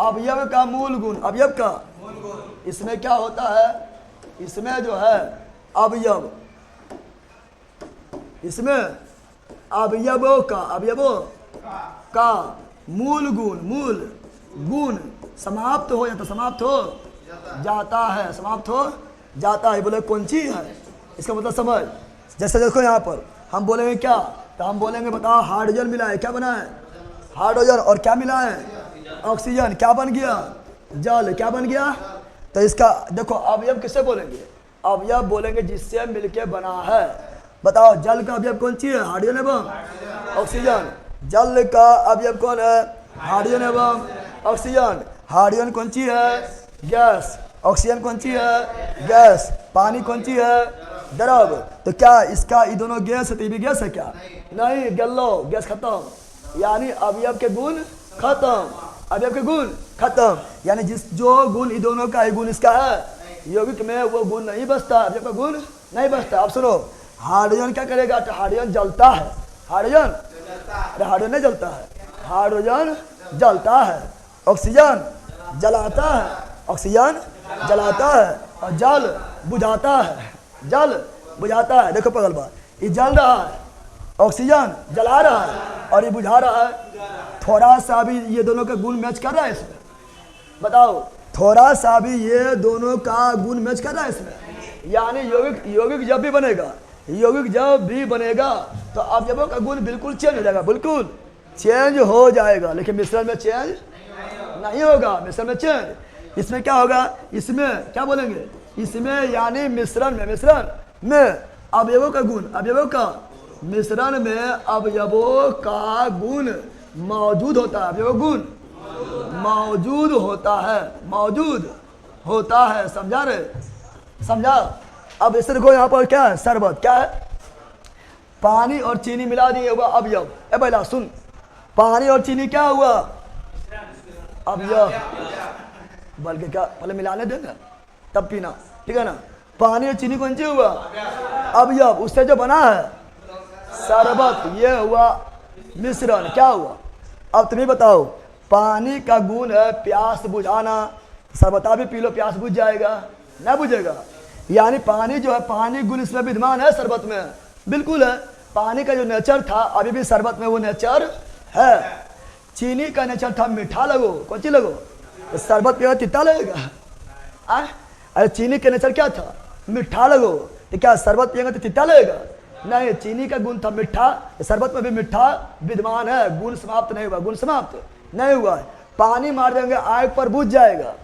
अवयव का मूल गुण, अवयव का, इसमें क्या होता है, इसमें जो है अवयव, इसमें अवयवों का मूल गुण समाप्त हो जाता है। बोले कौन सी है, इसका मतलब समझ। जैसे देखो यहाँ पर हम बोलेंगे क्या, तो हम बोलेंगे बताओ हाइड्रोजन मिला है, क्या बना है, हाइड्रोजन, और क्या मिला है, ऑक्सीजन, क्या बन गया, जल, क्या बन गया। तो इसका देखो अवयव किससे बोलेंगे, अवयव बोलेंगे जिससे मिलके बना है। बताओ जल का अवयव कौन सी है, हाइड्रोजन एवं ऑक्सीजन। जल का अवयव कौन है, हाइड्रोजन एवं ऑक्सीजन। हाइड्रोजन कौन सी है, गैस, ऑक्सीजन कौन सी है, गैस, पानी कौन सी है, द्रव। तो क्या इसका ये दोनों गैस है, तो ये भी गैस है क्या, नहीं, गल्लो, गैस खत्म। यानी अवयव के गुण खत्म, अवयव के गुण खत्म। यानी जो गुण इन दोनों का, गुण इसका है, यौगिक में वो गुण नहीं बचता, अवयव का गुण नहीं बचता। अब सुनो हाइड्रोजन क्या करेगा, तो हाइड्रोजन जलता है, हाइड्रोजन नहीं जलता है, हाइड्रोजन जलता है, ऑक्सीजन जलाता है, ऑक्सीजन जलाता है, और जल बुझाता है। देखो पगल बात, ये जल रहा है, ऑक्सीजन जला रहा है और ये बुझा रहा है। थोड़ा सा भी ये दोनों का गुण मैच कर रहा है इसमें, बताओ, थोड़ा सा भी ये दोनों का गुण मैच कर रहा है इसमें। यानी यौगिक जब भी बनेगा तो अवयवों का गुण बिल्कुल चेंज हो जाएगा, बिल्कुल चेंज हो जाएगा। लेकिन मिश्रण में चेंज नहीं होगा, मिश्रण में चेंज। इसमें क्या होगा, इसमें क्या बोलेंगे, इसमें यानी मिश्रण में अवयवों का मिश्रण में अवयवों का गुण मौजूद होता है, अवयव गुण मौजूद होता है, मौजूद होता है। समझा रे, समझा। अब इसे देखो यहाँ पर क्या है, शरबत क्या है, पानी और चीनी मिला दिए हुआ अवयव। ए बेला सुन, पानी और चीनी क्या हुआ, अवयव। बल्कि क्या पहले मिलाने देंगे तब पीना, ठीक है ना। पानी और चीनी कौन सी हुआ, अवयव। उससे जो बना है शरबत, ये हुआ मिश्रण, क्या हुआ। अब तुम्हें बताओ, पानी का गुण है प्यास बुझाना, शरबता भी पी लो प्यास बुझ जाएगा, ना बुझेगा। यानी पानी जो है, पानी गुण इसमें विद्यमान है शरबत में, बिल्कुल है। पानी का जो नेचर था अभी भी शरबत में वो नेचर है। चीनी का नेचर था मीठा लगो, कौन सी लगो, तो शरबत पिएगा तीता लगेगा। अरे चीनी का नेचर क्या था, मीठा लगो, तो क्या शरबत पिएगा तो तीता लगेगा, नहीं। चीनी का गुण था मीठा, शरबत में भी मीठा विद्यमान है, गुण समाप्त नहीं हुआ, गुण समाप्त नहीं हुआ है। पानी मार देंगे आग पर बुझ जाएगा,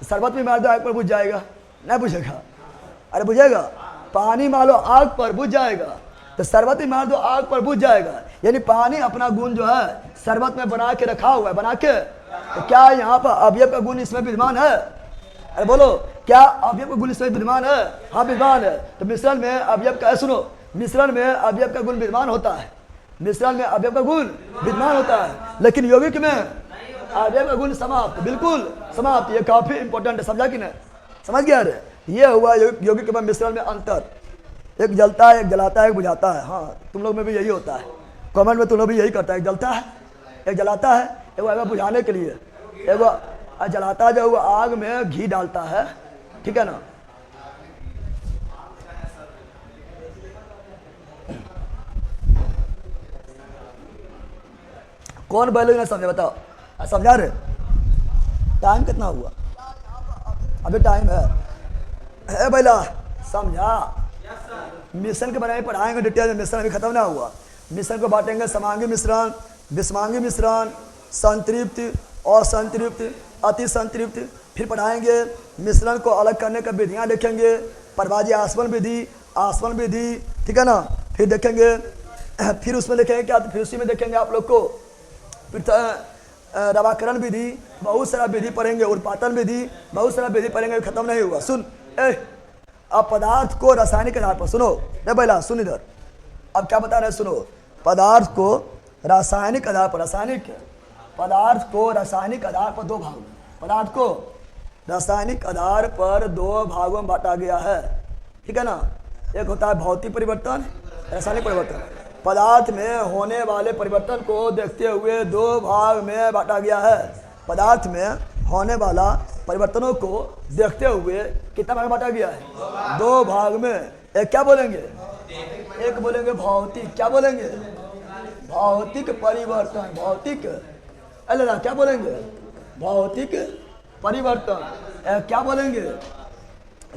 शरबत भी मार दो आग पर बुझ जाएगा, नहीं बुझेगा, अरे बुझेगा। पानी मार लो आग पर बुझ जाएगा, तो शरबत भी मार दो आग पर बुझ जाएगा। यानी पानी अपना गुण जो है शरबत में बना के रखा हुआ है, बना के। तो क्या यहाँ पर अवयव का गुण इसमें विद्यमान है, अरे बोलो क्या अवयव का गुण इसमें विद्यमान है, हाँ विद्यमान है। तो मिश्रण में अवयव का, सुनो, मिश्रण में अवयव का गुण विद्यमान होता है, मिश्रण में अवयव का गुण विद्यमान होता है, लेकिन यौगिक में अवयव का गुण समाप्त, बिल्कुल समाप्त। ये काफी इंपॉर्टेंट है, समझा कि नहीं, समझ गया रे। ये हुआ यौगिक में मिश्रण में अंतर, एक जलता है, एक जलाता है, एक बुझाता है। हाँ तुम लोग में भी यही होता है, कमेंट में तुम लोग भी यही करता है, एक जलता है एक जलाता है, एक वो बुझाने के लिए, एक वो जलाता है जो वो आग में घी डालता है, ठीक है ना। कौन बैलोग नहीं समझे, बताओ, समझा रहे। टाइम कितना हुआ, अभी टाइम है बैला, समझा। मिश्रण के बारे में पढ़ाएंगे डिटेल में, मिश्रण अभी खत्म ना हुआ। मिश्रण को बांटेंगे समांगी मिश्रण, विषमांगी मिश्रण, संतृप्त, असंतृप्त, अति संतृप्त। फिर पढ़ाएंगे मिश्रण को अलग करने का विधियाँ देखेंगे, परवाजी आसवन विधि, आसवन विधि, ठीक है ना। फिर देखेंगे, फिर उसमें देखेंगे क्या, फिर उसी में देखेंगे आप लोग को फिर रवाकरण विधि, बहुत सारा विधि पढ़ेंगे, उत्पादन विधि, बहुत सारा विधि पढ़ेंगे, खत्म नहीं हुआ। सुन, अब पदार्थ को रासायनिक आधार पर, सुनो नहीं पहला सुन इधर, अब क्या बता रहे हैं, सुनो। पदार्थ को रासायनिक आधार पर, रासायनिक पदार्थ को रासायनिक आधार पर दो भागों, पदार्थ को रासायनिक आधार पर दो भागों में बांटा गया है, ठीक है ना। एक होता है भौतिक परिवर्तन, रासायनिक परिवर्तन। पदार्थ में होने वाले परिवर्तन को देखते हुए दो भाग में बांटा गया है। पदार्थ में होने वाला परिवर्तनों को देखते हुए कितना भाग बांटा गया है, दो भाग में। एक क्या बोलेंगे, एक बोलेंगे भौतिक, क्या बोलेंगे, भौतिक परिवर्तन, भौतिक, अल्लाह क्या बोलेंगे, भौतिक परिवर्तन। एक क्या बोलेंगे,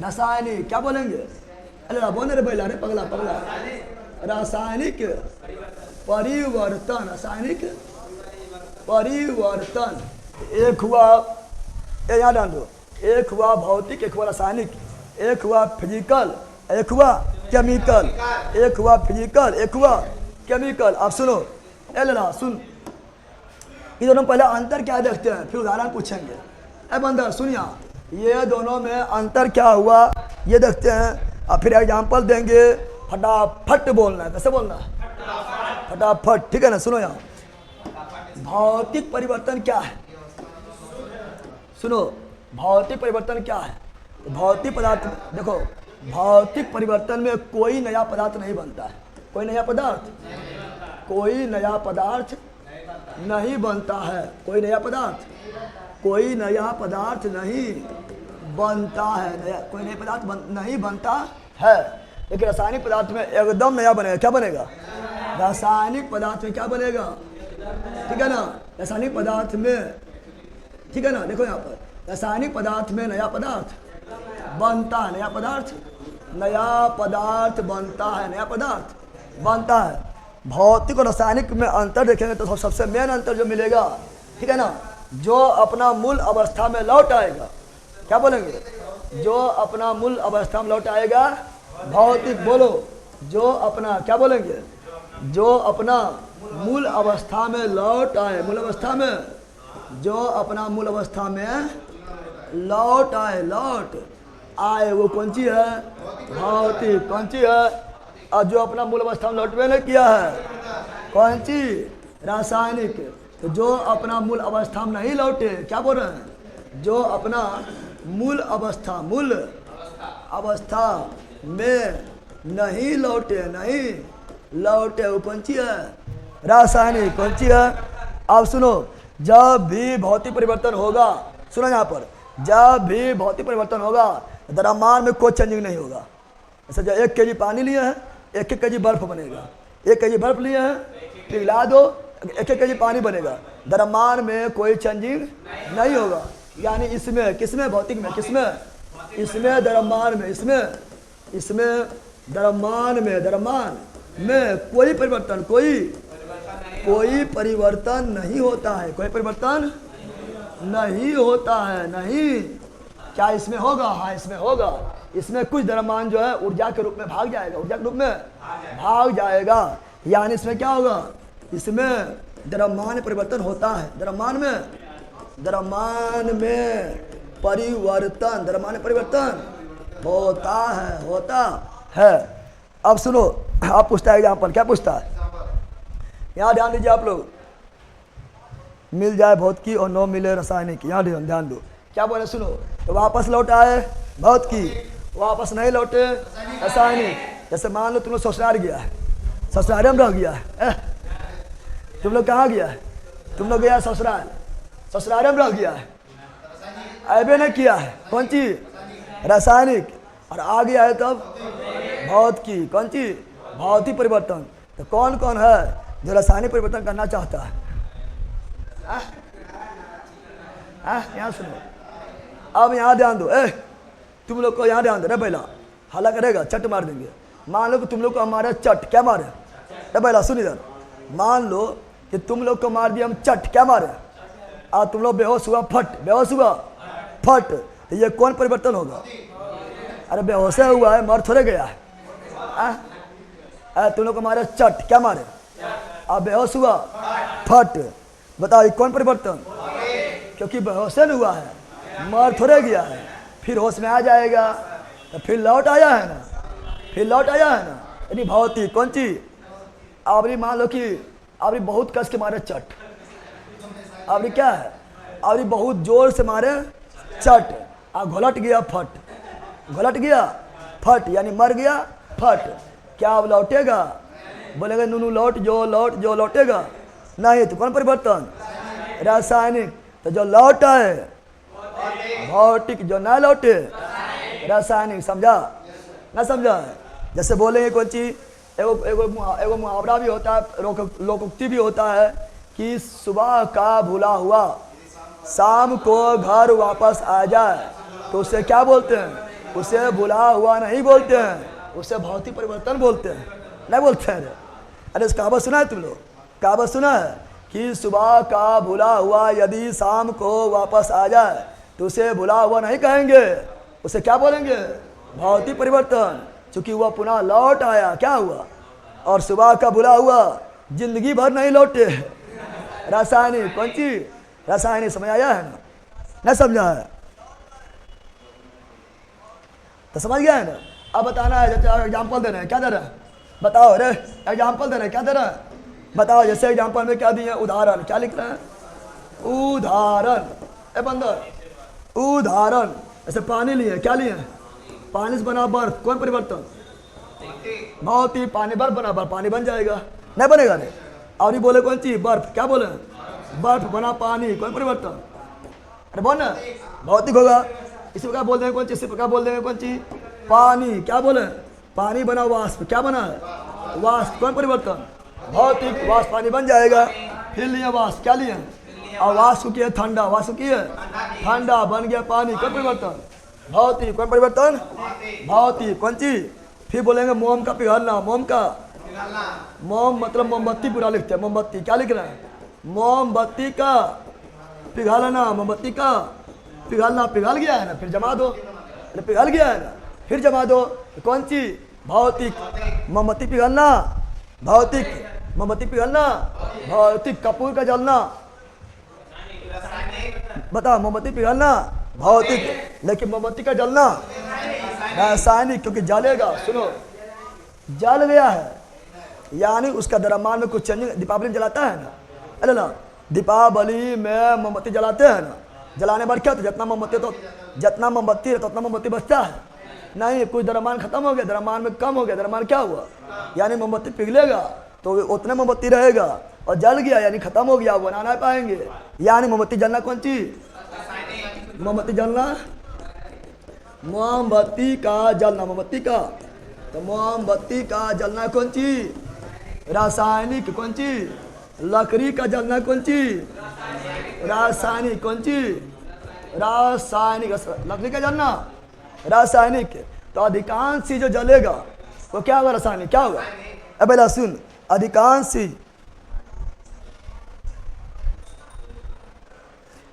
रासायनिक, क्या बोलेंगे, अल्लाह बोले रे बैला रे पगला पगला, रासायनिक परिवर्तन, रासायनिक परिवर्तन। एक हुआ, यहाँ डाल दो, एक हुआ भौतिक, एक हुआ रासायनिक, एक हुआ फिजिकल, एक हुआ केमिकल, एक हुआ फिजिकल, एक हुआ केमिकल। आप सुनो, ला सुन, ये दोनों पहले अंतर क्या देखते हैं, फिर उदाहरण पूछेंगे। ए बंदर सुन, यहाँ ये दोनों में अंतर क्या हुआ ये देखते हैं, और फिर एग्जाम्पल देंगे। फटाफट बोलना है, कैसे बोलना है, फटाफट, ठीक है ना। सुनो, यहाँ भौतिक परिवर्तन क्या है, सुनो, भौतिक परिवर्तन क्या है। भौतिक पदार्थ, देखो भौतिक परिवर्तन में कोई नया पदार्थ नहीं बनता है, कोई नया पदार्थ, कोई नया पदार्थ नहीं बनता है, कोई नया पदार्थ, कोई नया पदार्थ नहीं बनता है, नया कोई नया पदार्थ नहीं बनता है। लेकिन रासायनिक पदार्थ में एकदम नया बनेगा, क्या बनेगा, रासायनिक पदार्थ में क्या बनेगा, ठीक है ना। रासायनिक पदार्थ में, ठीक है ना, देखो यहाँ पर रासायनिक पदार्थ में नया पदार्थ बनता है, नया पदार्थ, नया पदार्थ बनता है, नया पदार्थ बनता है। भौतिक और रासायनिक में अंतर देखेंगे तो सबसे मेन अंतर जो मिलेगा, ठीक है ना, जो अपना मूल अवस्था में लौट आएगा, क्या बोलेंगे, जो अपना मूल अवस्था में लौट आएगा, भौतिक बोलो, जो अपना क्या बोलेंगे, जो अपना मूल अवस्था में लौट आए, मूल अवस्था में, जो अपना मूल अवस्था में लौट आए, लौट आए, वो कौन सी है? भौतिक। कौन सी है? और जो अपना मूल अवस्था में लौटवे नहीं किया है, कौन सी? रासायनिक। तो जो अपना मूल अवस्था में नहीं लौटे, क्या बोल रहे हैं? जो अपना मूल अवस्था, मूल अवस्था में नहीं लौटे, नहीं लौटे, वो कौन सी है? रासायनिक। कौन सी है? अब सुनो, जब भी भौतिक परिवर्तन होगा, सुनो यहाँ पर, जब भी भौतिक परिवर्तन होगा द्रव्यमान में कोई चेंजिंग नहीं होगा। जैसे जो 1 kg पानी लिए हैं, 1 kg बर्फ बनेगा। 1 kg बर्फ लिए हैं, पिघला दो, 1 kg पानी बनेगा। द्रव्यमान में कोई चेंजिंग नहीं होगा। यानी इसमें, किसमें? भौतिक में। किसमें? इसमें द्रव्यमान में, इसमें द्रव्यमान में, द्रव्यमान में कोई परिवर्तन, कोई परिवर्तन नहीं होता है। कोई परिवर्तन नहीं होता है। नहीं। क्या इसमें होगा? हाँ, इसमें होगा। इसमें कुछ द्रव्यमान जो है ऊर्जा के रूप में भाग जाएगा, ऊर्जा के रूप में भाग जाएगा। यानी इसमें क्या होगा? इसमें द्रव्यमान परिवर्तन होता है। द्रव्यमान में परिवर्तन, द्रव्यमान परिवर्तन होता है, होता है। अब सुनो, आप पूछता है एग्जाम्पल, क्या पूछता है? यहाँ ध्यान दीजिए आप लोग। मिल जाए भौतिकी और न मिले रासायनिक, यहाँ ध्यान दो। क्या बोले? सुनो, तो वापस लौट आए भौतिकी, वापस नहीं लौटे रासायनिक। जैसे मान लो तुम लोग ससुराल गया है, ससुराल में रह गया है। तुम लोग कहाँ गया है? तुम लोग गया ससुराल, ससुराल में रह गया है, ऐबे नहीं किया है। कौन सी? रासायनिक। और आ गया है तब भौतिकी। कौन सी? भौतिक परिवर्तन। तो कौन कौन है जो रासायनिक परिवर्तन करना चाहता है? यहाँ सुनो, अब यहाँ ध्यान दो। तुम लोग को यहाँ ध्यान दो रे पहला, हल्ला करेगा चट मार देंगे। मान लो कि तुम लोग को हमारे चट, क्या मारे रे पहला? सुन इधर, मान लो कि तुम लोग को मार दिया हम चट, क्या मारे? और तुम लोग बेहोश हुआ, फट, बेहोश हुआ, फट। तो ये कौन परिवर्तन होगा? अरे बेहोश हुआ है, मर थोड़े गया है। तुम लोग को मारे चट, क्या मारे? अब बेहोश हुआ, फट। बताओ ये कौन परिवर्तन? क्योंकि बेहोश नहीं हुआ है, मर थोड़े गया है, फिर होश में आ जाएगा, तो फिर लौट आया है ना, फिर लौट आया है ना। यानी भौतिक। कौन सी? आवरी मान लो कि आवरी बहुत कस के मारे चट, आवरी क्या है? आवरी बहुत जोर से मारे चट, और घोलट गया, फट, घोलट गया, फट, यानी मर गया, फट। क्या अब लौटेगा? बोलेगा नूनू लौट जो, लौट जो, लौटेगा नहीं। तो कौन परिवर्तन? रासायनिक। तो जो लौट आए भौतिक, जो ना लौटे रासायनिक। समझा ना? समझा? जैसे बोलेंगे कौन चीज, एगो मुहावरा भी होता है, लोकोक्ति भी होता है कि सुबह का भूला हुआ शाम को घर वापस आ जाए, तो उसे क्या बोलते हैं? उसे भूला हुआ नहीं बोलते हैं, उसे भौतिक परिवर्तन बोलते हैं। नहीं बोलते हैं? अरे इस कहावत सुना है तुम लोग? कहावत सुना है कि सुबह का भूला हुआ यदि शाम को वापस आ जाए तो उसे भूला हुआ नहीं कहेंगे, उसे क्या बोलेंगे? भौतिक परिवर्तन। चूंकि वह पुनः लौट आया, क्या हुआ? और सुबह का भूला हुआ जिंदगी भर नहीं लौटे, रासायनिक। कौन सी? रासायनिक। समझ आया है ना? नहीं समझा है तो समझ गया है ना? अब बताना है, जैसे एग्जाम्पल देना है, क्या दे रहा है? बताओ। अरे एग्जाम्पल देना है, क्या दे रहा है? बताओ। जैसे एग्जाम्पल में क्या दिया? उदाहरण। क्या लिख रहे हैं? उदाहरण। ए बंदर, उदाहरण। ऐसे पानी लिए, क्या लिए? पानी से बना बर्फ, कौन परिवर्तन? भौतिक। पानी बर्फ बना, बर्फ पानी बन जाएगा, नहीं बनेगा? नहीं। और ये बोले कौन सी? बर्फ। क्या बोले? बर्फ बना पानी, कौन परिवर्तन? अरे बोल ना, भौतिक होगा। इसी प्रकार बोल देंगे कौन चीज, इसी प्रकार बोल देंगे कौन चीज? पानी। क्या बोले? पानी बना वाष्प, क्या बना है? वाष्प, कौन परिवर्तन? भौतिक। वाष्प पानी बन जाएगा। फिर लिए वाष्प, क्या लिए? और वाष्प किया ठंडा, वाष्प किया ठंडा, बन गया पानी, कौन परिवर्तन? भौतिक। कौन परिवर्तन? भौतिक। कौन चीज? फिर बोलेंगे मोम का पिघलना, मोम का, मोम मतलब मोमबत्ती पूरा लिखते हैं, मोमबत्ती। क्या लिख रहे हैं? मोमबत्ती का पिघलना, मोमबत्ती का पिघलना। पिघल गया है ना, फिर जमा दो। अरे पिघल गया है ना, फिर जमा दो। कौन सी? भौतिक। मोमबत्ती पिघलना भौतिक, मोमबत्ती पिघलना, भौतिक। कपूर का जलना, बताओ, मोमबत्ती पिघलना भौतिक, लेकिन मोमबत्ती का जलना रासायनिक, क्योंकि जलेगा। सुनो, जल गया है यानी उसका द्रव्यमान में कुछ चेंजिंग। दीपावली में जलाता है ना, अरे ना, दीपावली में मोमबत्ती जलाते हैं ना, जलाने पर क्या, तो जितना मोमबत्ती है तो उतना मोमबत्ती बचता है नहीं। कुछ द्रव्यमान खत्म हो गया, द्रव्यमान में कम हो गया, द्रव्यमान क्या हुआ, यानी मोमबत्ती पिघलेगा तो उतने मोमबत्ती रहेगा, और जल गया यानी खत्म हो गया, बना नहीं पाएंगे। यानी मोमबत्ती जलना कौन चीज, मोमबत्ती जलना, मोमबत्ती का जलना, मोमबत्ती का, तो मोमबत्ती का जलना कौन चीज, रासायनिक। कौन चीज, लकड़ी का जलना कौन चीज, रासायनिक। कौन चीज, रासायनिक। लकड़ी का जलना रासायनिक। तो अधिकांश चीज जो जलेगा वो क्या होगा, रासायनिक। क्या होगा, अब पहला सुन, अधिकांश चीज,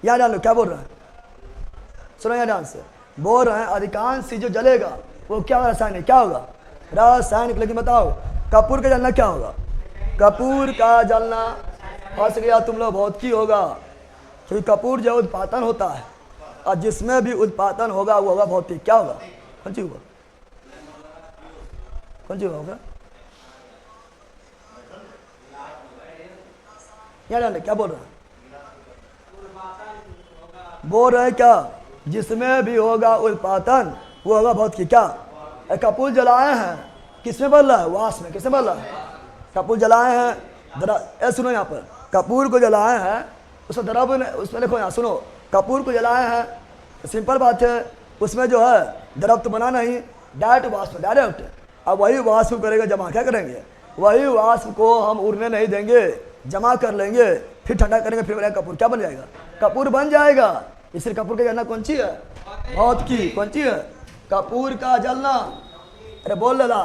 यहाँ जान लो क्या बोल रहा है, सुनो यहाँ ध्यान से, बोल रहे हैं अधिकांश चीज जो जलेगा वो क्या होगा, रासायनिक। क्या होगा, रासायनिक। लेकिन बताओ कपूर का जलना क्या होगा, कपूर का जलना, फंस गया तुम लोग, भौतिकी होगा। क्योंकि कपूर जो उत्पादन होता है और जिसमें भी उत्पादन होगा वो होगा भौतिक। क्या होगा, कौन सी होगा, कौन सी होगा, यहाँ जान क्या बोल रहे हैं, बोल रहे हैं क्या, जिसमें भी होगा उत्पादन वो होगा भौतिक। क्या, कपूर जलाए हैं, किसमें बल रहा है, वास में। किसमें बल रहा है, कपूर जलाए हैं, जरा सुनो यहाँ पर, कपूर को जलाए हैं, उसमें द्रव्य, उसमें देखो यहाँ सुनो, कपूर को जलाए हैं, सिंपल बात है, उसमें जो है द्रव्य तो बना नहीं, डायरेक्ट वाष्प, डायरेक्ट। अब वही वाष्प करेगा जमा, क्या करेंगे, वही वाष्प को हम उड़ने नहीं देंगे, जमा कर लेंगे, फिर ठंडा करेंगे, फिर बनेगा कपूर। क्या बन जाएगा, कपूर बन जाएगा। इसलिए कपूर का जलना कौन सी है, भौतिकी। कौन सी है, कपूर का जलना, अरे बोल लला,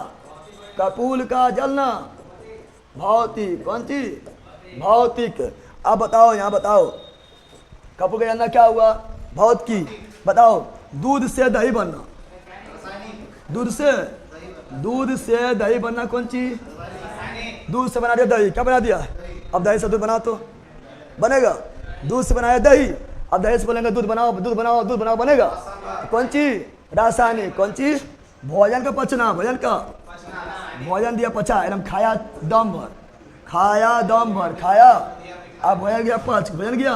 कपूर का जलना भौतिक। कौन सी, भौतिक। अब बताओ, यहाँ बताओ, कपूर का जलना क्या हुआ, भौतिकी। बताओ, दूध से दही बनना, दूध से दही बनना कौन चीज, दूध से बना दिया दही, क्या बना दिया, अब दही से दूध बना तो बनेगा, दूध से बनाया दही, अब दही से बोलेंगे दूध बनाओ, दूध बनाओ, दूध बनाओ, बनेगा। कौन चीज, रासायनिक। कौन चीज, भोजन का पचना, भोजन का, भोजन दिया पचा, एकदम खाया दम भर, खाया दम भर, खाया, अब भोजन गया पच, भोजन गया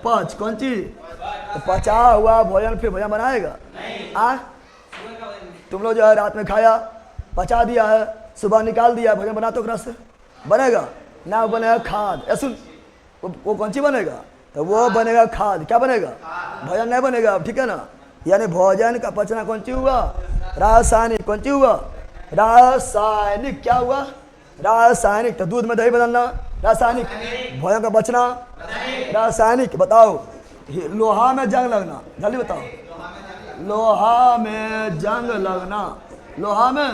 पच। कौन चीज, तो पचा हुआ भोजन फिर भोजन बनाएगा, तुम लोग जो है रात में खाया, पचा दिया है, सुबह निकाल दिया, भोजन बना तो रस बनेगा ना, बनेगा खाद। ऐसा वो कौन सी बनेगा, तो वो बनेगा खाद। क्या बनेगा, भोजन नहीं बनेगा, ठीक है ना। यानी भोजन का पचना कौन सी हुआ, रासायनिक। कौन सी हुआ, रासायनिक। क्या हुआ, रासायनिक। तो दूध में दही बदलना रासायनिक, भोजन का पचना रासायनिक। बताओ, लोहा में जंग लगना, जल्दी बताओ, लोहा में जंग लगना, लोहा में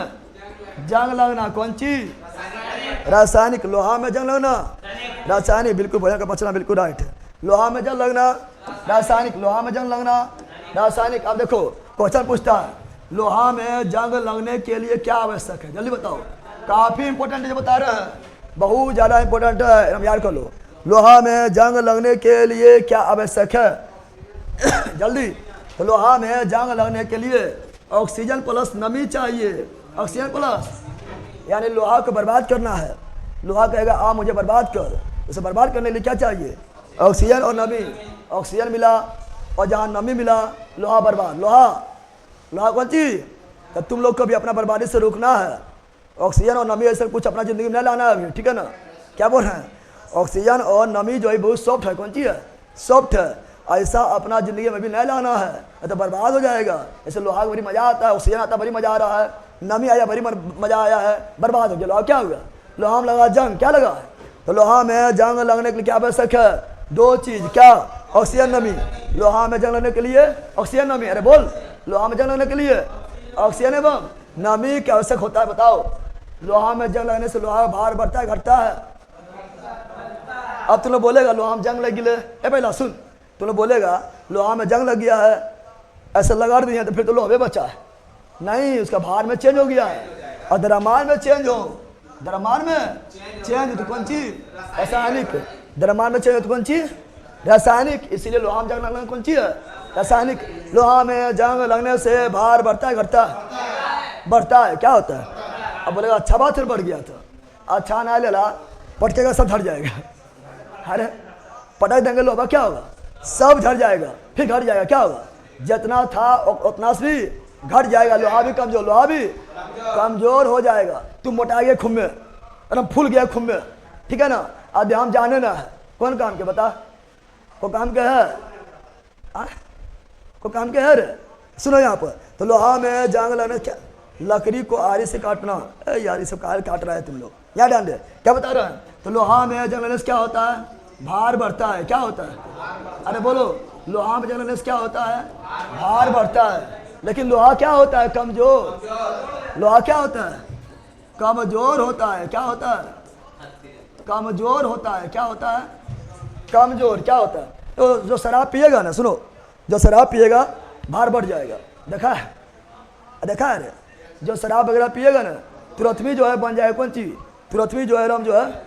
जंग लगना कौन चीज, रासायनिक। लोहा में जंग लगना रासायनिक, बिल्कुल, भोजन का पचना बिल्कुल राइट है। लोहा में जंग लगना रासायनिक, लोहा में जंग लगना रासायनिक। अब देखो क्वेश्चन पूछता है, लोहा में जंग लगने के लिए क्या आवश्यक है, जल्दी बताओ। काफी इंपॉर्टेंट है, जो बता रहे हैं बहुत ज्यादा इंपॉर्टेंट है, हम याद कर लो। लोहा में जंग लगने के लिए क्या आवश्यक है जल्दी। तो लोहा में जंग लगने के लिए ऑक्सीजन प्लस नमी चाहिए, ऑक्सीजन प्लस, यानी लोहा को बर्बाद करना है। लोहा कहेगा आ मुझे बर्बाद कर, उसे बर्बाद करने के लिए क्या चाहिए, ऑक्सीजन और नमी। ऑक्सीजन मिला और जहाँ नमी मिला, लोहा बर्बाद। लोहा कौन चीज, तो तुम लोग को भी अपना बर्बादी से रोकना है। ऑक्सीजन और नमी ऐसा कुछ अपना जिंदगी में नहीं लाना है अभी, ठीक है ना। क्या बोल रहे हैं, ऑक्सीजन और नमी जो है बहुत सॉफ्ट है, कौन चीज है, सॉफ्ट है। ऐसा अपना जिंदगी में भी नहीं लाना है, तो बर्बाद हो जाएगा। ऐसे लोहा का बड़ी मजा आता है, ऑक्सीजन आता बड़ी मजा आ रहा है, नमी आया बड़ी मजा आया है, बर्बाद हो गया। लोहा क्या हुआ, लोहा में लगा जंग, क्या लगा है, तो लोहा में जंग लगने के लिए क्या आवश्यक है, दो चीज, क्या, ऑक्सीजन नमी। लोहा में जंग लगने के लिए ऑक्सीजन नमी, अरे बोल, लोहा में जंग लगने के लिए ऑक्सीजन एवं नमी क्या आवश्यक होता है, बताओ। लोहा में जंग लगने से लोहा का भार बढ़ता है घटता है। अब तुम लोग बोलेगा लोहा में जंग लग गया, ए पहला सुन, तुम लोग बोलेगा लोहा में जंग लग गया है, ऐसे लगा दिया तो फिर तो लोहे बचा है नहीं, उसका भार में चेंज हो गया है और द्रव्यमान में चेंज हो, द्रव्यमान में चेंज तो कौन चीज? रासायनिक। द्रव्यमान में चेंज तो कौन चीज? रासायनिक। इसीलिए लोहा में जंग लगना कौन चीज है? रासायनिक। लोहा में जंग लगने से भार बढ़ता है घटता है? बढ़ता है। क्या होता है? अब बोलेगा अच्छा बात फिर बढ़ गया था। अच्छा ना ले ला, पटकेगा सब झड़ जाएगा। अरे पटक देंगे लोहा क्या होगा? सब झड़ जाएगा, फिर घट जाएगा। क्या होगा? जितना था उतना भी घट जाएगा। लोहा भी कमजोर, लोहा भी कमजोर हो जाएगा। तुम मोटा गया खुम्बे, एकदम फूल गया खुम्बे, ठीक है ना? अब हम जाने ना है कौन काम के बता? को काम के है? को काम के है रे? सुनो यहाँ पर तो लोहा में जंग लगने क्या? लकड़ी को आरी से काटना। यार ये सब काट रहा है तुम लोग, यहाँ डाल दे। क्या बता रहे हैं? तो लोहा में जंग लगने से क्या होता है? भार बढ़ता है। क्या होता है? अरे बोलो, लोहा में जंग लगने से क्या होता है? भार बढ़ता है। लेकिन लोहा क्या होता है? कमजोर। लोहा क्या होता है? कमजोर होता है। क्या होता है? कमजोर होता है। क्या होता है? कमजोर। क्या होता है? तो जो शराब पिएगा ना, सुनो, जो शराब पिएगा भार बढ़ जाएगा। देखा है? देखा है रे? जो शराब वगैरह पिएगा ना तुरंत भी जो है बन जाएगा कौन चीज? तुरंत भी जो है रम जो है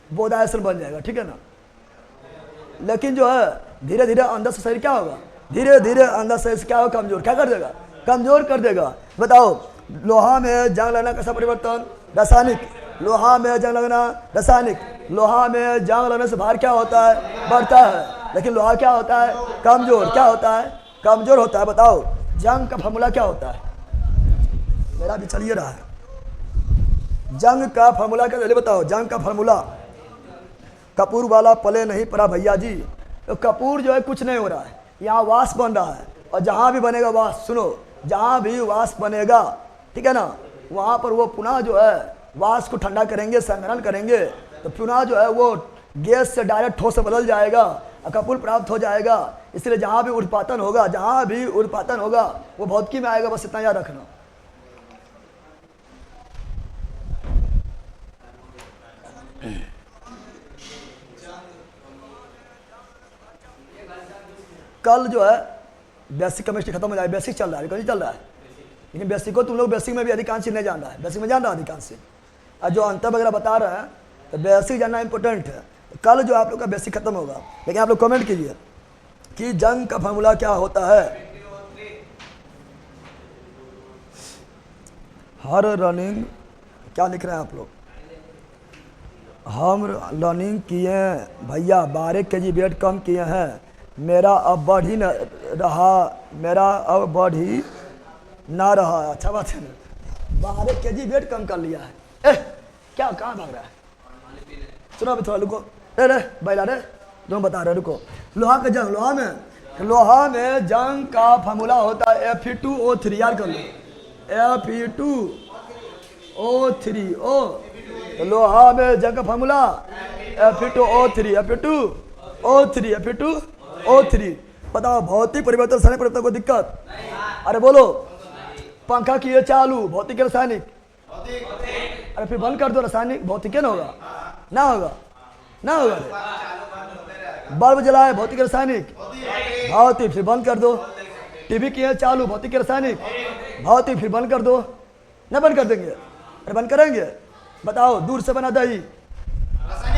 बोधायसन बन जाएगा, ठीक है ना? लेकिन जो है धीरे धीरे अंदर से शरीर क्या होगा? धीरे धीरे अंदर से क्या होगा? कमजोर। क्या कर देगा? कमजोर कर देगा। बताओ, लोहा में जंग लगना कैसा परिवर्तन? रासायनिक। लोहा में जंग लगना रासायनिक। लोहा में जंग लगने से भार क्या होता है? बढ़ता है। लेकिन लोहा क्या होता है? कमजोर। क्या होता है? कमजोर होता है। बताओ जंग का फॉर्मूला क्या होता है? मेरा भी चलिए रहा है। जंग का फॉर्मूला क्या? पहले बताओ जंग का फॉर्मूला। कपूर वाला पले नहीं पड़ा भैया जी। तो कपूर जो है कुछ नहीं हो रहा है, यहाँ वाष्प बन रहा है। और जहाँ भी बनेगा वाष्प, सुनो, जहाँ भी वाष्प बनेगा, ठीक है ना, वहाँ पर वो पुनः जो है वाष्प को ठंडा करेंगे, संग्रहण करेंगे, तो पुनः जो है वो गैस से डायरेक्ट ठोस से बदल जाएगा और कपूर प्राप्त हो जाएगा। इसलिए जहाँ भी उर्पातन होगा, जहाँ भी उर्पातन होगा वो भौतिकी में आएगा। बस इतना याद रखना। कल जो है बेसिक केमिस्ट्री खत्म हो जाएगी। बेसिक चल रहा है, कहीं चल रहा है, लेकिन बेसिक को तुम लोग बेसिक में भी अधिकांश नहीं जान रहा है। बेसिक में जान रहा है अधिकांश, और जो अंतर वगैरह बता रहे हैं तो बेसिक जानना इंपॉर्टेंट है। तो कल जो आप लोग का बेसिक खत्म होगा, लेकिन आप लोग कमेंट कीजिए कि जंग का फॉर्मूला क्या होता है। हर रनिंग क्या लिख रहे हैं आप लोग? हम रनिंग किए भैया, 12 kg वेट कम किए हैं। मेरा अब बढ़ ही न रहा, मेरा अब बढ़ ही ना रहा। अच्छा बात है ना, 12 kg वेट कम कर लिया है। क्या कहाँ भाग रहा है? सुनो अभी थोड़ा रुको। रे बैला रे, तुम बता रहे, रुको। लोहा का जंग, लोहा में जंग का फॉर्मूला होता है Fe2O3। याद कर लो, Fe2O3O। तो लोहा में जंग का फॉर्मूला Fe2O3। बताओ भौतिक परिवर्तन, रासायनिक परिवर्तन को दिक्कत? अरे बोलो, पंखा किए चालू, भौतिक रासायनिक? अरे फिर बंद कर दो, रासायनिक भौतिक ना होगा? ना होगा, ना होगा। बल्ब जलाए, भौतिक रासायनिक? भौतिक। फिर बंद कर दो। टीवी किए चालू, भौतिक रासायनिक? भौतिक। फिर बंद कर दो। न बंद कर देंगे? अरे बंद करेंगे। बताओ, दूध से बना दही,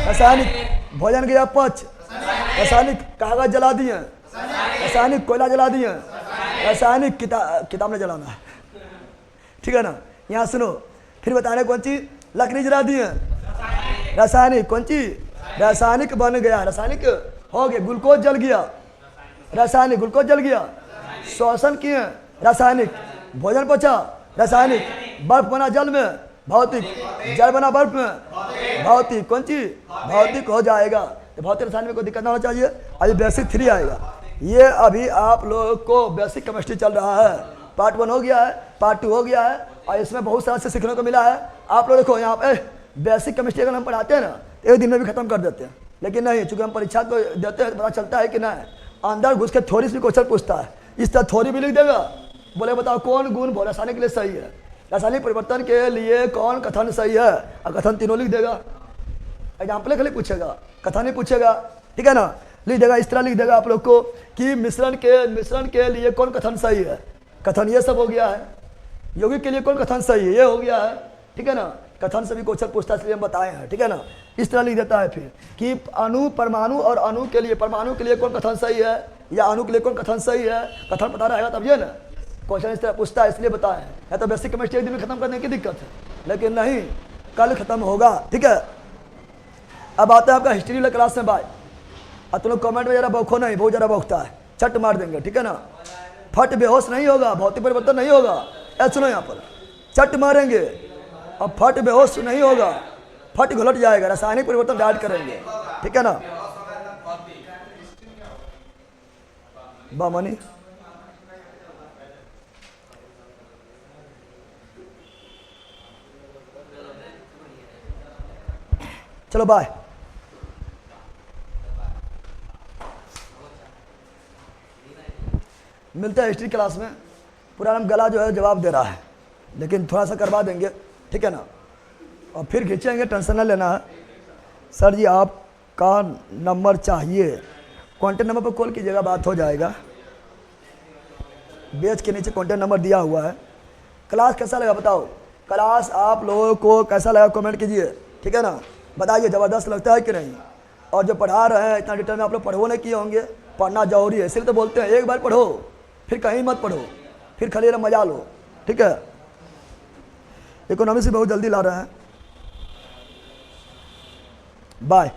रासायनिक। भोजन गया पच, रासायनिक। कागज जला दिए, रासायनिक। कोयला जला दिए, रासायनिक। किताब में जलाना है, ठीक है ना? यहाँ सुनो, फिर बताने कौन चीज? लकड़ी जला दिए, रासायनिक। कौन चीज? रासायनिक बन गया, रासायनिक हो गया। ग्लूकोज जल गया, रासायनिक। ग्लूकोज जल गया। श्वसन किए, रासायनिक। भोजन पचा, रासायनिक। बर्फ बना जल में, भौतिक। जल बना बर्फ में, भौतिक। कौन चीज? भौतिक हो जाएगा। तो भौतिक रसायन में कोई दिक्कत ना होना चाहिए। अभी बेसिक 3 आएगा। ये अभी आप लोगों को बेसिक केमिस्ट्री चल रहा है। पार्ट 1 हो गया है, पार्ट 2 हो गया है, और इसमें बहुत सारा से सीखने को मिला है। आप लोग देखो यहाँ पे बेसिक केमिस्ट्री अगर हम पढ़ाते हैं ना, एक दिन में भी खत्म कर देते हैं। लेकिन नहीं, चूंकि हम परीक्षा को देते हैं, पता चलता है कि नहीं, अंदर घुस के थ्योरी से भी क्वेश्चन पूछता है। इस तरह थ्योरी भी लिख देगा, बोले बताओ कौन गुण रासायनिक के लिए सही है, रासायनिक परिवर्तन के लिए कौन कथन सही है, और कथन तीनों लिख देगा। एग्जाम्पल खाली पूछेगा, कथन नहीं पूछेगा, ठीक है ना? लिख देगा, इस तरह लिख देगा आप लोग को कि मिश्रण के लिए कौन कथन सही है। कथन ये सब हो गया है। यौगिक के लिए कौन कथन सही है, ये हो गया है, ठीक है ना? कथन से भी क्वेश्चन पूछता है, इसलिए हम बताए हैं, ठीक है ना। इस तरह लिख देता है फिर कि अणु, परमाणु और अणु के लिए, परमाणु के लिए कौन कथन सही है या अणु के लिए कौन कथन सही है, कथन पता रहेगा तब ये ना क्वेश्चन इस तरह पूछता है, इसलिए बताए। या तो बेसिक केमिस्ट्री एक दिन में खत्म करने की दिक्कत है, लेकिन नहीं, कल खत्म होगा, ठीक है। अब आता है आपका हिस्ट्री वाला क्लास में बाय। अब तुम लोग कमेंट में जरा बौखो नहीं, बहुत ज़रा बौखता है, चट मार देंगे, ठीक है ना। फट बेहोश नहीं होगा, भौतिक परिवर्तन नहीं होगा, ऐसा सुनो यहाँ पर, चट मारेंगे और फट बेहोश नहीं होगा, फट घुलट जाएगा, रासायनिक परिवर्तन ऐड करेंगे, ठीक है ना। बामनी चलो बाय। मिलते हैं हिस्ट्री क्लास में। पूरा नाम गला जो है जवाब दे रहा है, लेकिन थोड़ा सा करवा देंगे, ठीक है ना। और फिर खींचेंगे, टेंशन न लेना है। सर जी आपका नंबर चाहिए, कॉन्टेक्ट नंबर पर कॉल कीजिएगा, बात हो जाएगा। बेच के नीचे कॉन्टेक्ट नंबर दिया हुआ है। क्लास कैसा लगा बताओ, क्लास आप लोगों को कैसा लगा कमेंट कीजिए, ठीक है ना। बताइए ज़बरदस्त लगता है कि नहीं। और जो पढ़ा रहे हैं इतना डिटेल में आप लोग पढ़ो नहीं किए होंगे, पढ़ना जरूरी है, इसलिए तो बोलते हैं एक बार पढ़ो फिर कहीं मत पढ़ो, फिर खाली मजा लो, ठीक है। इकोनॉमिक्स भी बहुत जल्दी ला रहे हैं। बाय।